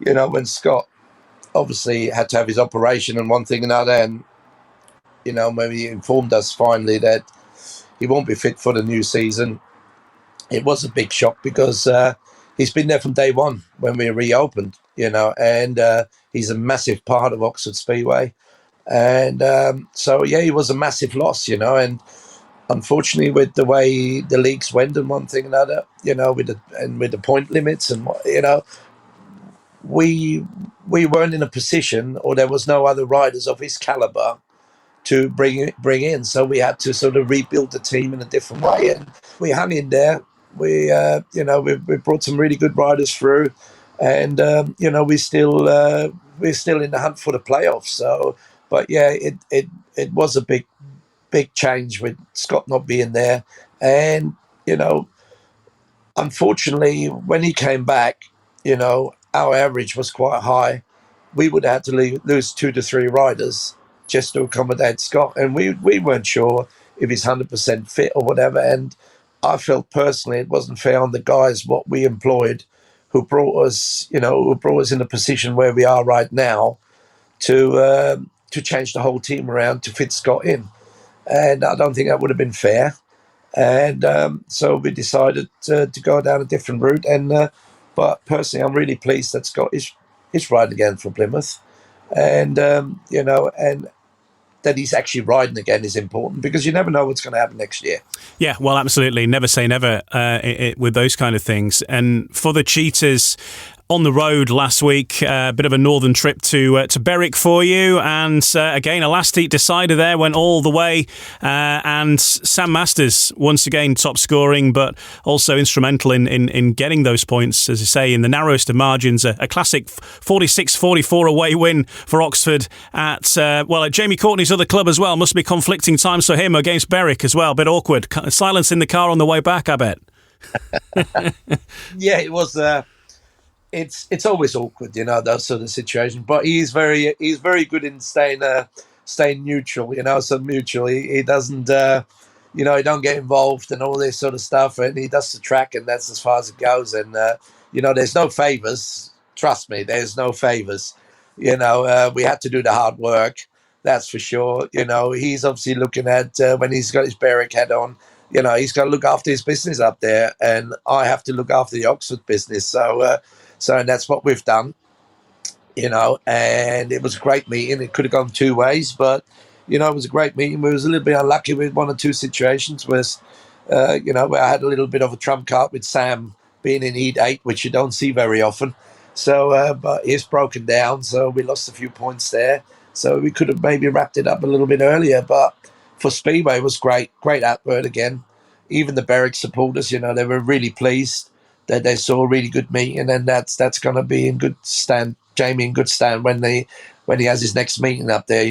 when Scott obviously had to have his operation and one thing and another, and, when he informed us finally that he won't be fit for the new season, it was a big shock because he's been there from day one when we reopened, and he's a massive part of Oxford Speedway. And he was a massive loss, and unfortunately with the way the leagues went and one thing and another, with the point limits and, we weren't in a position, or there was no other riders of his caliber to bring in. So we had to sort of rebuild the team in a different way. And we hung in there. We brought some really good riders through, and we're still in the hunt for the playoffs. So, but yeah, it was a big change with Scott not being there, and unfortunately when he came back, our average was quite high. We would have had to lose 2 to 3 riders just to accommodate Scott, and we weren't sure if he's 100% fit or whatever. And I felt personally it wasn't fair on the guys what we employed, who brought us in a position where we are right now, to change the whole team around to fit Scott in, and I don't think that would have been fair. And so we decided to go down a different route. And but personally, I'm really pleased that Scott is riding again for Plymouth, and and that he's actually riding again is important, because you never know what's going to happen next year.
Yeah, well, absolutely. Never say never with those kind of things. And for the Cheetahs, on the road last week, a bit of a northern trip to Berwick for you, and again a last heat decider there, went all the way, and Sam Masters once again top scoring, but also instrumental in getting those points, as you say, in the narrowest of margins. A classic 46-44 away win for Oxford at Jamie Courtney's other club as well. Must be conflicting times for him against Berwick as well. A bit awkward. Silence in the car on the way back, I bet.
Yeah, it was. It's always awkward, those sort of situations. But he's very good in staying neutral, so mutual. He doesn't, he don't get involved and all this sort of stuff. And he does the track, and that's as far as it goes. And there's no favours. Trust me, there's no favours. We had to do the hard work, that's for sure. He's obviously looking at when he's got his Berwick hat on. He's got to look after his business up there, and I have to look after the Oxford business. So that's what we've done, and it was a great meeting. It could have gone 2 ways, but, it was a great meeting. We was a little bit unlucky with 1 or 2 situations where, where I had a little bit of a trump card with Sam being in Heat 8, which you don't see very often. So, but he's broken down, so we lost a few points there. So we could have maybe wrapped it up a little bit earlier, but for Speedway, it was great outward again. Even the Berwick supporters, they were really pleased that they saw a really good meeting, and that's going to be in good stand, Jamie in good stand when he has his next meeting up there.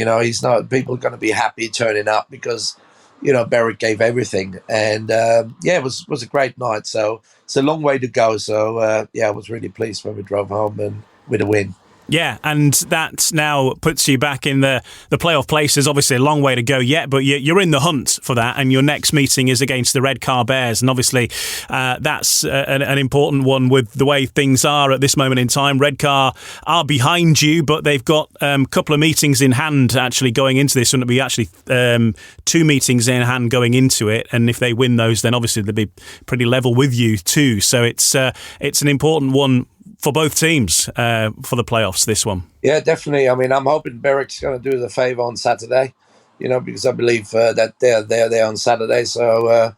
People are going to be happy turning up because Berwick gave everything, and it was a great night. So it's a long way to go. So I was really pleased when we drove home and with a win.
Yeah, and that now puts you back in the playoff places. Obviously a long way to go yet, but you're in the hunt for that, and your next meeting is against the Redcar Bears, and obviously that's an important one with the way things are at this moment in time. Redcar are behind you, but they've got a couple of meetings in hand actually going into this, and it'll be actually 2 meetings in hand going into it, and if they win those, then obviously they'll be pretty level with you too. So it's an important one for both teams for the playoffs, this one.
Yeah, definitely. I mean, I'm hoping Berwick's going to do us a favour on Saturday. because I believe that they're there on Saturday. So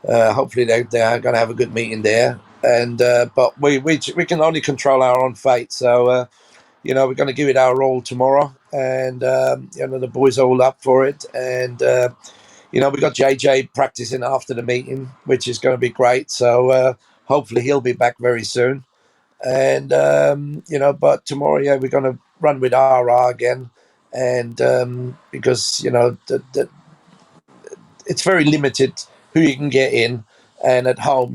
hopefully they're going to have a good meeting there. And but we can only control our own fate. So we're going to give it our all tomorrow, and the boys are all up for it. And we got JJ practicing after the meeting, which is going to be great. So hopefully he'll be back very soon. And but tomorrow, we're going to run with RR again, and because it's very limited who you can get in. And at home,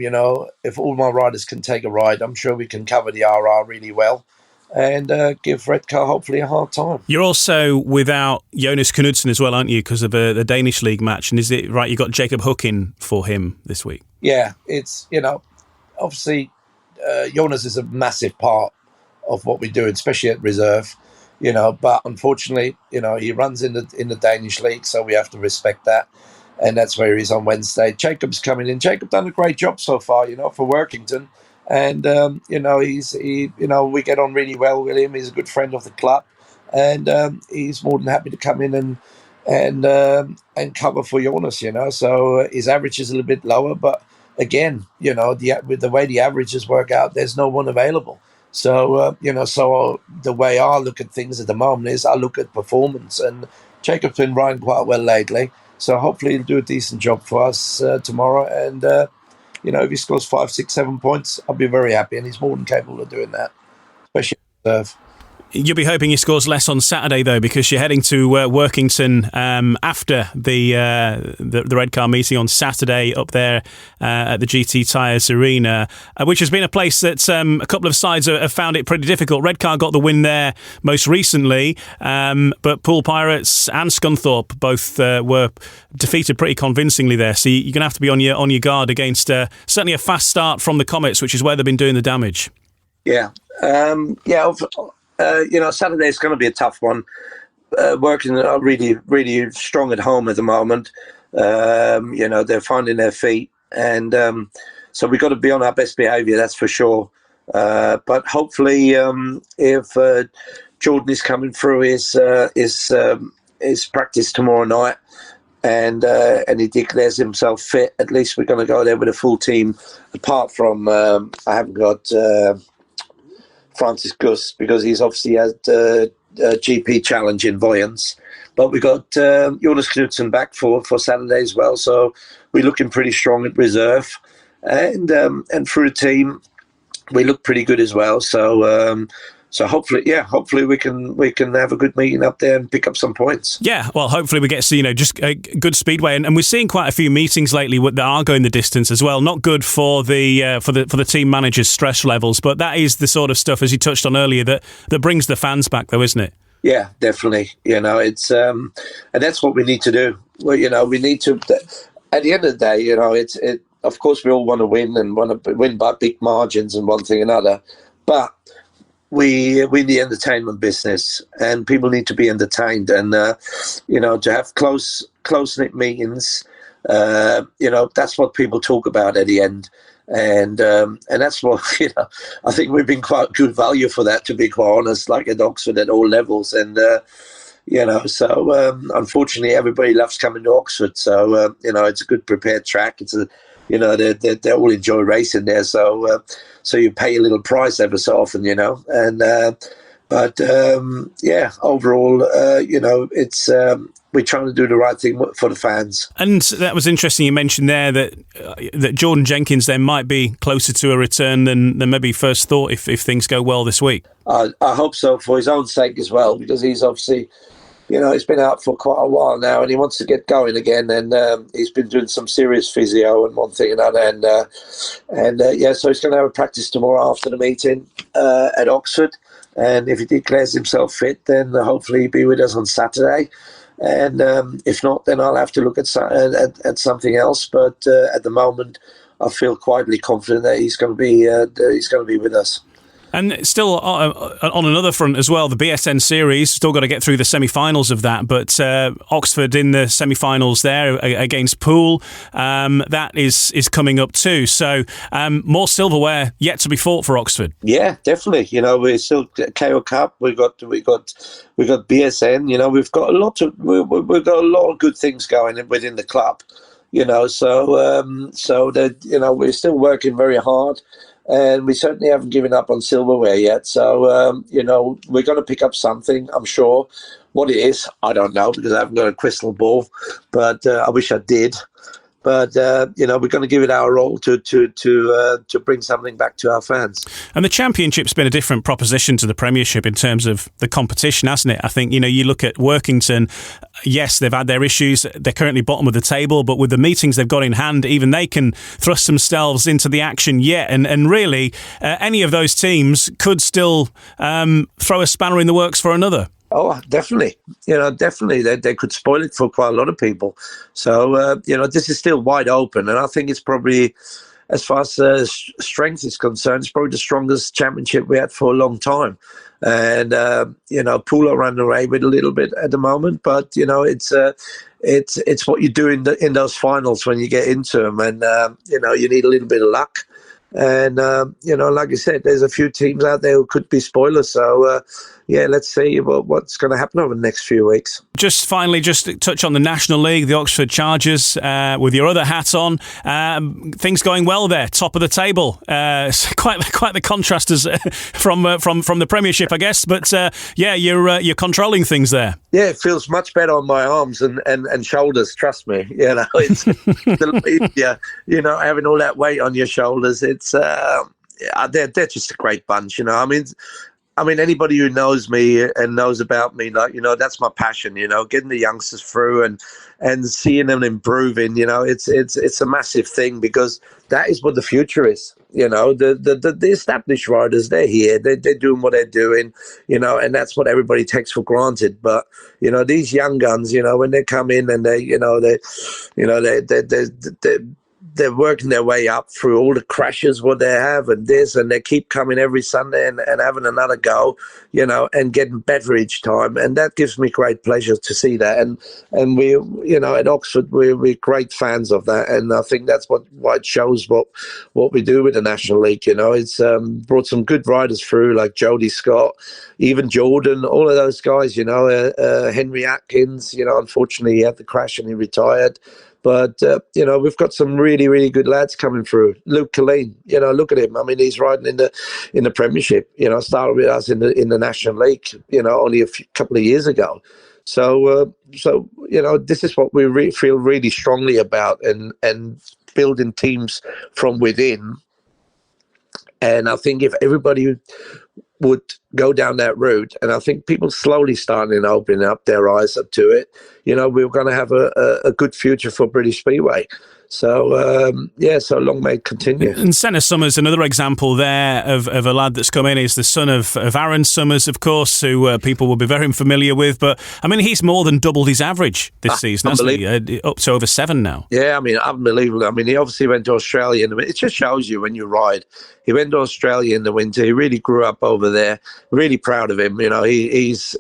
if all my riders can take a ride, I'm sure we can cover the RR really well and give Redcar hopefully a hard time.
You're also without Jonas Knudsen as well, aren't you, because of the Danish League match? And is it right, you got Jacob Hook in for him this week?
Yeah, it's, obviously Jonas is a massive part of what we do, especially at reserve, but unfortunately, he runs in the Danish League, so we have to respect that. And that's where he's on Wednesday. Jacob's coming in. Jacob done a great job so far, for Workington. And, we get on really well with him. He's a good friend of the club. And he's more than happy to come in and cover for Jonas, So his average is a little bit lower. But again, with the way the averages work out, there's no one available. So, so the way I look at things at the moment is I look at performance. And Jacob's been riding quite well lately. So hopefully he'll do a decent job for us tomorrow. And, if he scores 5, 6, 7 points, I'll be very happy. And he's more than capable of doing that, especially in reserve.
You'll be hoping he scores less on Saturday, though, because you're heading to Workington after the Redcar meeting on Saturday up there at the GT Tyres Arena, which has been a place that a couple of sides have found it pretty difficult. Redcar got the win there most recently, but Poole Pirates and Scunthorpe both were defeated pretty convincingly there. So you're going to have to be on your guard against certainly a fast start from the Comets, which is where they've been doing the damage.
Yeah. Saturday is going to be a tough one. Working really, really strong at home at the moment. They're finding their feet. And so we've got to be on our best behaviour, that's for sure. But hopefully, if Jordan is coming through his practice tomorrow night and he declares himself fit, at least we're going to go there with a full team. Apart from, I haven't got... Francis Gus, because he's obviously had a GP challenge in Voyance. But we got Jonas Knudsen back for Saturday as well, so we're looking pretty strong at reserve. And through the team, we look pretty good as well. So hopefully we can have a good meeting up there and pick up some points.
Yeah, well, hopefully we get to see, just a good speedway, and we're seeing quite a few meetings lately that are going the distance as well. Not good for the team managers' stress levels, but that is the sort of stuff, as you touched on earlier, that brings the fans back, though, isn't it?
Yeah, definitely. It's and that's what we need to do. Well, we need to. At the end of the day, it's of course we all want to win and want to win by big margins and one thing and another, but we're in the entertainment business and people need to be entertained, and to have close-knit meetings, that's what people talk about at the end, and that's what I think we've been quite good value for that, to be quite honest, like at Oxford at all levels. And so unfortunately everybody loves coming to Oxford, so it's a good prepared track. It's a they all enjoy racing there, so you pay a little price ever so often, and but overall, it's we're trying to do the right thing for the fans.
And that was interesting. You mentioned there that Jordan Jenkins then might be closer to a return than maybe first thought if things go well this week.
I hope so, for his own sake as well, because he's obviously. He's been out for quite a while now, and he wants to get going again. And he's been doing some serious physio and one thing and another. So he's going to have a practice tomorrow after the meeting at Oxford. And if he declares himself fit, then hopefully he'll be with us on Saturday. And if not, then I'll have to look at something else. But at the moment, I feel quietly confident that he's going to be with us.
And still on another front as well, the BSN series, still got to get through the semi-finals of that, but Oxford in the semi-finals there against Poole, that is coming up too. So more silverware yet to be fought for Oxford.
Yeah, definitely. You know, we're still KO Cup. We got BSN. You know, we've got a lot of good things going within the club. You know, so that, you know, we're still working very hard, and we certainly haven't given up on silverware yet. So you know, we're going to pick up something, I'm sure. What it is, I don't know, because I haven't got a crystal ball, but I wish I did. But you know, we're going to give it our all to bring something back to our fans.
And the Championship's been a different proposition to the Premiership in terms of the competition, hasn't it? I think, you know, you look at Workington. Yes, they've had their issues. They're currently bottom of the table, but with the meetings they've got in hand, even they can thrust themselves into the action yet. And really, any of those teams could still throw a spanner in the works for another.
Oh, definitely. You know, definitely. They could spoil it for quite a lot of people. So, you know, this is still wide open. And I think it's probably, as far as strength is concerned, it's probably the strongest championship we had for a long time. And, you know, Poole are running away with a little bit at the moment. But, you know, it's what you do in those finals when you get into them. And, you know, you need a little bit of luck. And, you know, like I said, there's a few teams out there who could be spoilers. So, yeah, let's see what's going to happen over the next few weeks.
Just finally, just touch on the National League, the Oxford Chargers, with your other hat on. Things going well there, top of the table. It's quite the contrast from the Premiership, I guess. But yeah, you're controlling things there.
Yeah, it feels much better on my arms and shoulders. Trust me, you know, it's a little easier. You know, having all that weight on your shoulders. It's they're just a great bunch. You know, I mean, anybody who knows me and knows about me, like, you know, that's my passion, you know, getting the youngsters through and seeing them improving, you know, it's a massive thing, because that is what the future is. You know, the established riders, they're here, they're doing what they're doing, you know, and that's what everybody takes for granted. But, you know, these young guns, you know, when they come in and they're working their way up through all the crashes what they have and they keep coming every Sunday and having another go, you know, and getting better each time. And that gives me great pleasure to see that. And we, you know, at Oxford, we're great fans of that. And I think that's why it shows what we do with the National League. You know, it's brought some good riders through, like Jody Scott, even Jordan, all of those guys, you know, Henry Atkins, you know, unfortunately he had the crash and he retired. But, you know, we've got some really, really good lads coming through. Luke Colleen, you know, look at him. I mean, he's riding in the Premiership, you know, started with us in the National League, you know, only a couple of years ago. So, you know, this is what we feel really strongly about, and building teams from within. And I think if everybody would go down that route, and I think people slowly starting opening up their eyes up to it, you know, we're going to have a good future for British Speedway. So, yeah, so long may it continue.
And Senna Summers, another example there of a lad that's come in. He's the son of Aaron Summers, of course, who people will be very familiar with. But, I mean, he's more than doubled his average this season, hasn't he? Up to over 7 now.
Yeah, I mean, unbelievable. I mean, he obviously went to Australia. It just shows you when you ride. He went to Australia in the winter. He really grew up over there. Really proud of him. You know, he's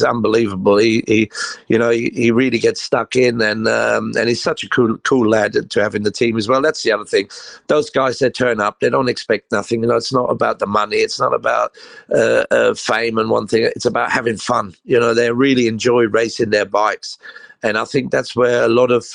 unbelievable. He you know, he really gets stuck in, and he's such a cool lad to have in the team as well. That's the other thing. Those guys that turn up, they don't expect nothing. You know, it's not about the money. It's not about fame and one thing. It's about having fun. You know, they really enjoy racing their bikes. And I think that's where a lot of,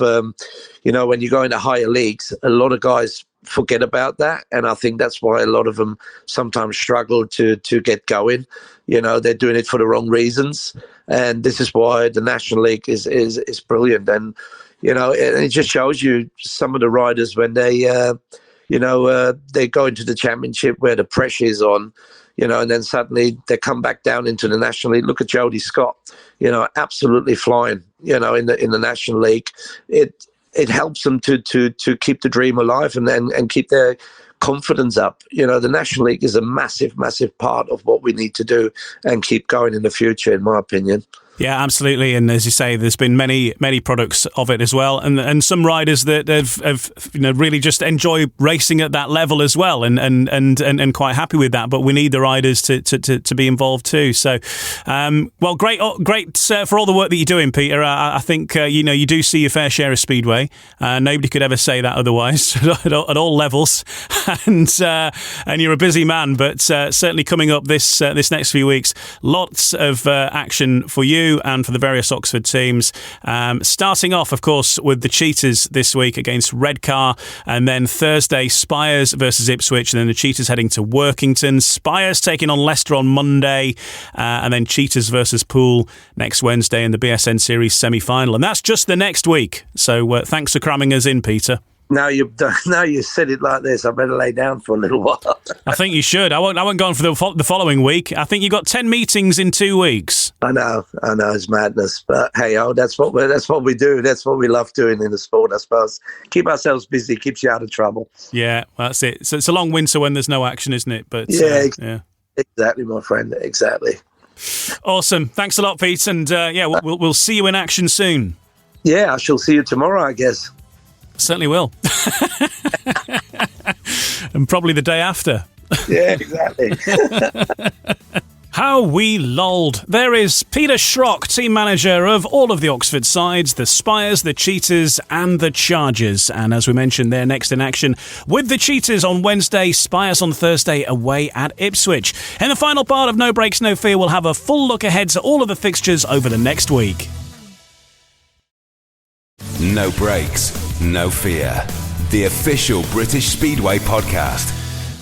you know, when you go into higher leagues, a lot of guys forget about that. And I think that's why a lot of them sometimes struggle to get going. You know, they're doing it for the wrong reasons. And this is why the National League is brilliant. And, you know, it just shows you some of the riders when they, you know, they go into the Championship where the pressure is on, you know, and then suddenly they come back down into the National League. Look at Jody Scott, you know, absolutely flying, you know, in the National League. It helps them to keep the dream alive and keep their confidence up. You know, the National League is a massive, massive part of what we need to do and keep going in the future, in my opinion.
Yeah, absolutely. And as you say, there's been many products of it as well, and some riders that have really just enjoy racing at that level as well, and quite happy with that. But we need the riders to be involved too. So, well, great for all the work that you're doing, Peter. I think you do see your fair share of Speedway. Nobody could ever say that otherwise at all levels, and you're a busy man. But certainly coming up this next few weeks, lots of action for you and for the various Oxford teams. Starting off, of course, with the Cheetahs this week against Redcar, and then Thursday, Spires versus Ipswich, and then the Cheetahs heading to Workington. Spires taking on Leicester on Monday, and then Cheetahs versus Poole next Wednesday in the BSN Series semi-final. And that's just the next week. So thanks for cramming us in, Peter.
Now you said it like this, I better lay down for a little while. I
think you should. I won't go on for the following week. I think you got 10 meetings in 2 weeks.
I know, it's madness. But hey, that's what we do. That's what we love doing in the sport, I suppose. Keep ourselves busy, keeps you out of trouble.
Yeah, well, that's it. So it's a long winter when there's no action, isn't it? But
yeah, exactly, my friend. Exactly.
Awesome. Thanks a lot, Pete. And we'll see you in action soon.
Yeah, I shall see you tomorrow, I guess.
Certainly will. And probably the day after.
Yeah, exactly.
How we lolled. There is Peter Schröeck, team manager of all of the Oxford sides, the Spires, the Cheetahs and the Chargers. And as we mentioned, they're next in action with the Cheetahs on Wednesday, Spires on Thursday away at Ipswich. In the final part of No Breaks, No Fear, we'll have a full look ahead to all of the fixtures over the next week.
No Breaks, No Fear. The official British Speedway podcast.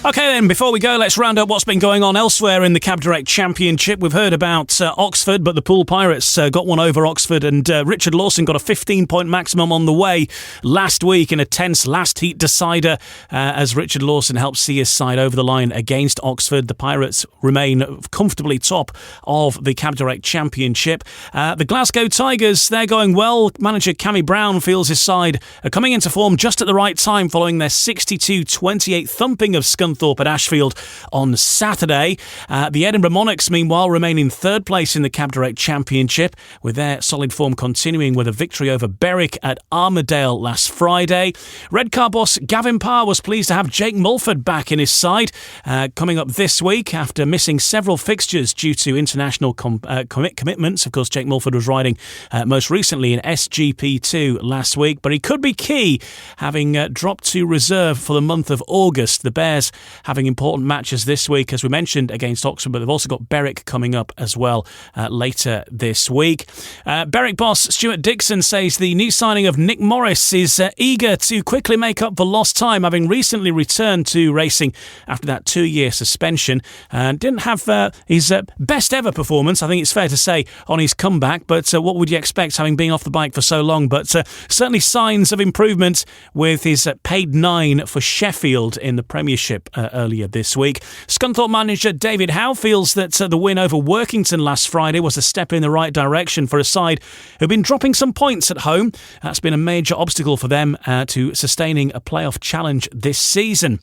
OK then, before we go, let's round up what's been going on elsewhere in the Cab Direct Championship. We've heard about Oxford, but the Poole Pirates got one over Oxford, and Richard Lawson got a 15-point maximum on the way last week in a tense last heat decider as Richard Lawson helped see his side over the line against Oxford. The Pirates remain comfortably top of the Cab Direct Championship. The Glasgow Tigers, they're going well. Manager Cammy Brown feels his side are coming into form just at the right time following their 62-28 thumping of Scunthorpe at Ashfield on Saturday. The Edinburgh Monarchs, meanwhile, remain in third place in the Cab Direct Championship, with their solid form continuing with a victory over Berwick at Armadale last Friday. Redcar boss Gavin Parr was pleased to have Jake Mulford back in his side coming up this week after missing several fixtures due to international commitments. Of course, Jake Mulford was riding most recently in SGP2 last week, but he could be key, having dropped to reserve for the month of August. The Bears having important matches this week, as we mentioned, against Oxford, but they've also got Berwick coming up as well later this week. Berwick boss Stuart Dixon says the new signing of Nick Morris is eager to quickly make up for lost time, having recently returned to racing after that 2-year suspension. Didn't have his best ever performance, I think it's fair to say, on his comeback, but what would you expect having been off the bike for so long? But certainly signs of improvement with his paid 9 for Sheffield in the Premiership earlier this week. Scunthorpe manager David Howe feels that the win over Workington last Friday was a step in the right direction for a side who've been dropping some points at home. That's been a major obstacle for them to sustaining a playoff challenge this season.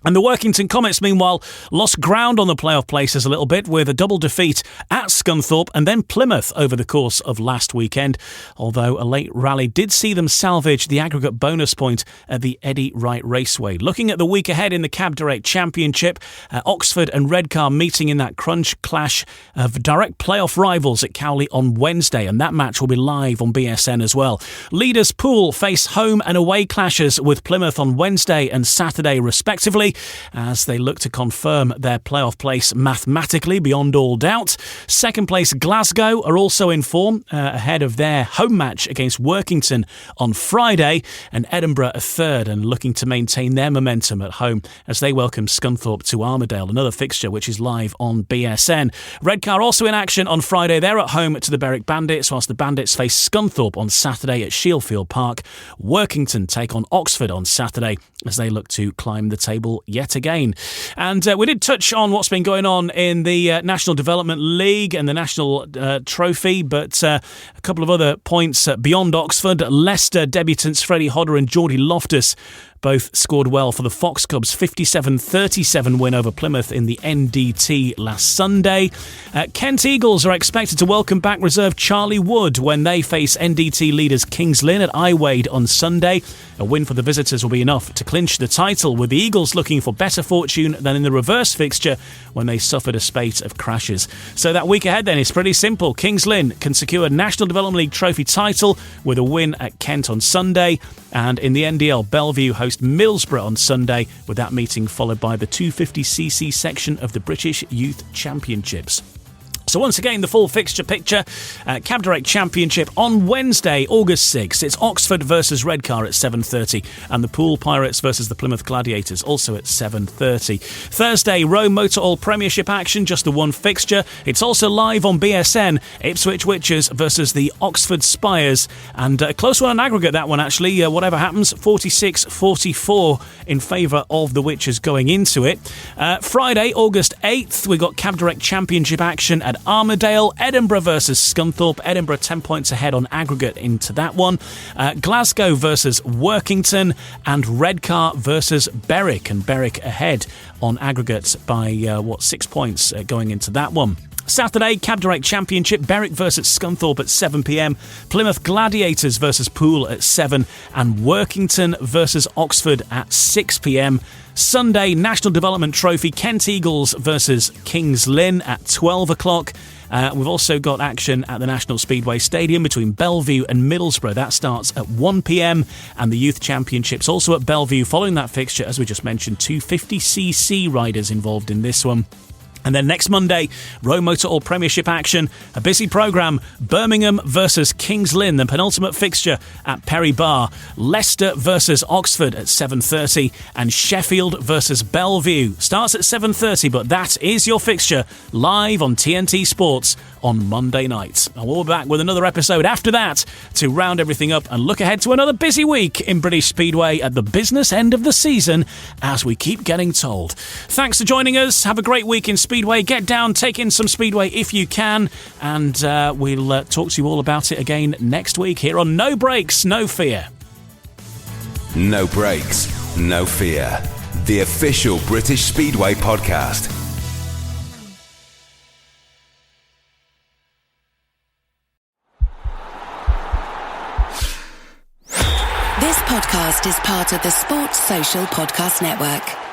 And the Workington Comets, meanwhile, lost ground on the playoff places a little bit with a double defeat at Scunthorpe and then Plymouth over the course of last weekend, although a late rally did see them salvage the aggregate bonus point at the Eddie Wright Raceway. Looking at the week ahead in the Cab Direct Championship, Oxford and Redcar meeting in that crunch clash of direct playoff rivals at Cowley on Wednesday, and that match will be live on BSN as well. Leaders Poole face home and away clashes with Plymouth on Wednesday and Saturday respectively, as they look to confirm their playoff place mathematically beyond all doubt. Second place Glasgow are also in form ahead of their home match against Workington on Friday, and Edinburgh are third and looking to maintain their momentum at home as they welcome Scunthorpe to Armadale, another fixture which is live on BSN. Redcar also in action on Friday. They're at home to the Berwick Bandits, whilst the Bandits face Scunthorpe on Saturday at Shieldfield Park. Workington take on Oxford on Saturday as they look to climb the table yet again. And we did touch on what's been going on in the National Development League and the National Trophy, but a couple of other points beyond Oxford. Leicester debutants Freddie Hodder and Geordie Loftus both scored well for the Fox Cubs' 57-37 win over Plymouth in the NDT last Sunday. Kent Eagles are expected to welcome back reserve Charlie Wood when they face NDT leaders Kings Lynn at Iwade on Sunday. A win for the visitors will be enough to clinch the title, with the Eagles looking for better fortune than in the reverse fixture when they suffered a spate of crashes. So that week ahead then is pretty simple. Kings Lynn can secure a National Development League trophy title with a win at Kent on Sunday, and in the NDL, Belleview host Middlesbrough on Sunday, with that meeting followed by the 250cc section of the British Youth Championships. So once again, the full fixture picture. Cab Direct Championship on Wednesday, August 6th. It's Oxford versus Redcar at 7:30, and the Poole Pirates versus the Plymouth Gladiators also at 7:30. Thursday, ROWE Motor Oil Premiership action, just the one fixture. It's also live on BSN, Ipswich Witches versus the Oxford Spires, and a close one on aggregate, that one actually. Whatever happens, 46-44 in favour of the Witches going into it. Friday, August 8th, we've got Cab Direct Championship action at Armadale, Edinburgh versus Scunthorpe. Edinburgh 10 points ahead on aggregate into that one. Glasgow versus Workington, and Redcar versus Berwick, and Berwick ahead on aggregate by 6 points going into that one. Saturday, Cab Direct Championship, Berwick versus Scunthorpe at 7 p.m, Plymouth Gladiators versus Poole at 7, and Workington versus Oxford at 6 p.m. Sunday, National Development Trophy, Kent Eagles versus Kings Lynn at 12 o'clock. We've also got action at the National Speedway Stadium between Belleview and Middlesbrough. That starts at 1 p.m, and the Youth Championships also at Bellevue. Following that fixture, as we just mentioned, 250cc riders involved in this one. And then next Monday, ROWE Motor Oil Premiership action, a busy programme. Birmingham versus Kings Lynn, the penultimate fixture at Perry Bar. Leicester versus Oxford at 7:30, and Sheffield versus Bellevue. Starts at 7:30, but that is your fixture live on TNT Sports on Monday night. And we'll be back with another episode after that to round everything up and look ahead to another busy week in British Speedway at the business end of the season, as we keep getting told. Thanks for joining us. Have a great week in Speedway. Get down, take in some Speedway if you can, and we'll talk to you all about it again next week here on No Brakes, No Fear.
No Brakes, No Fear, the official British Speedway podcast.
This podcast is part of the Sports Social Podcast Network.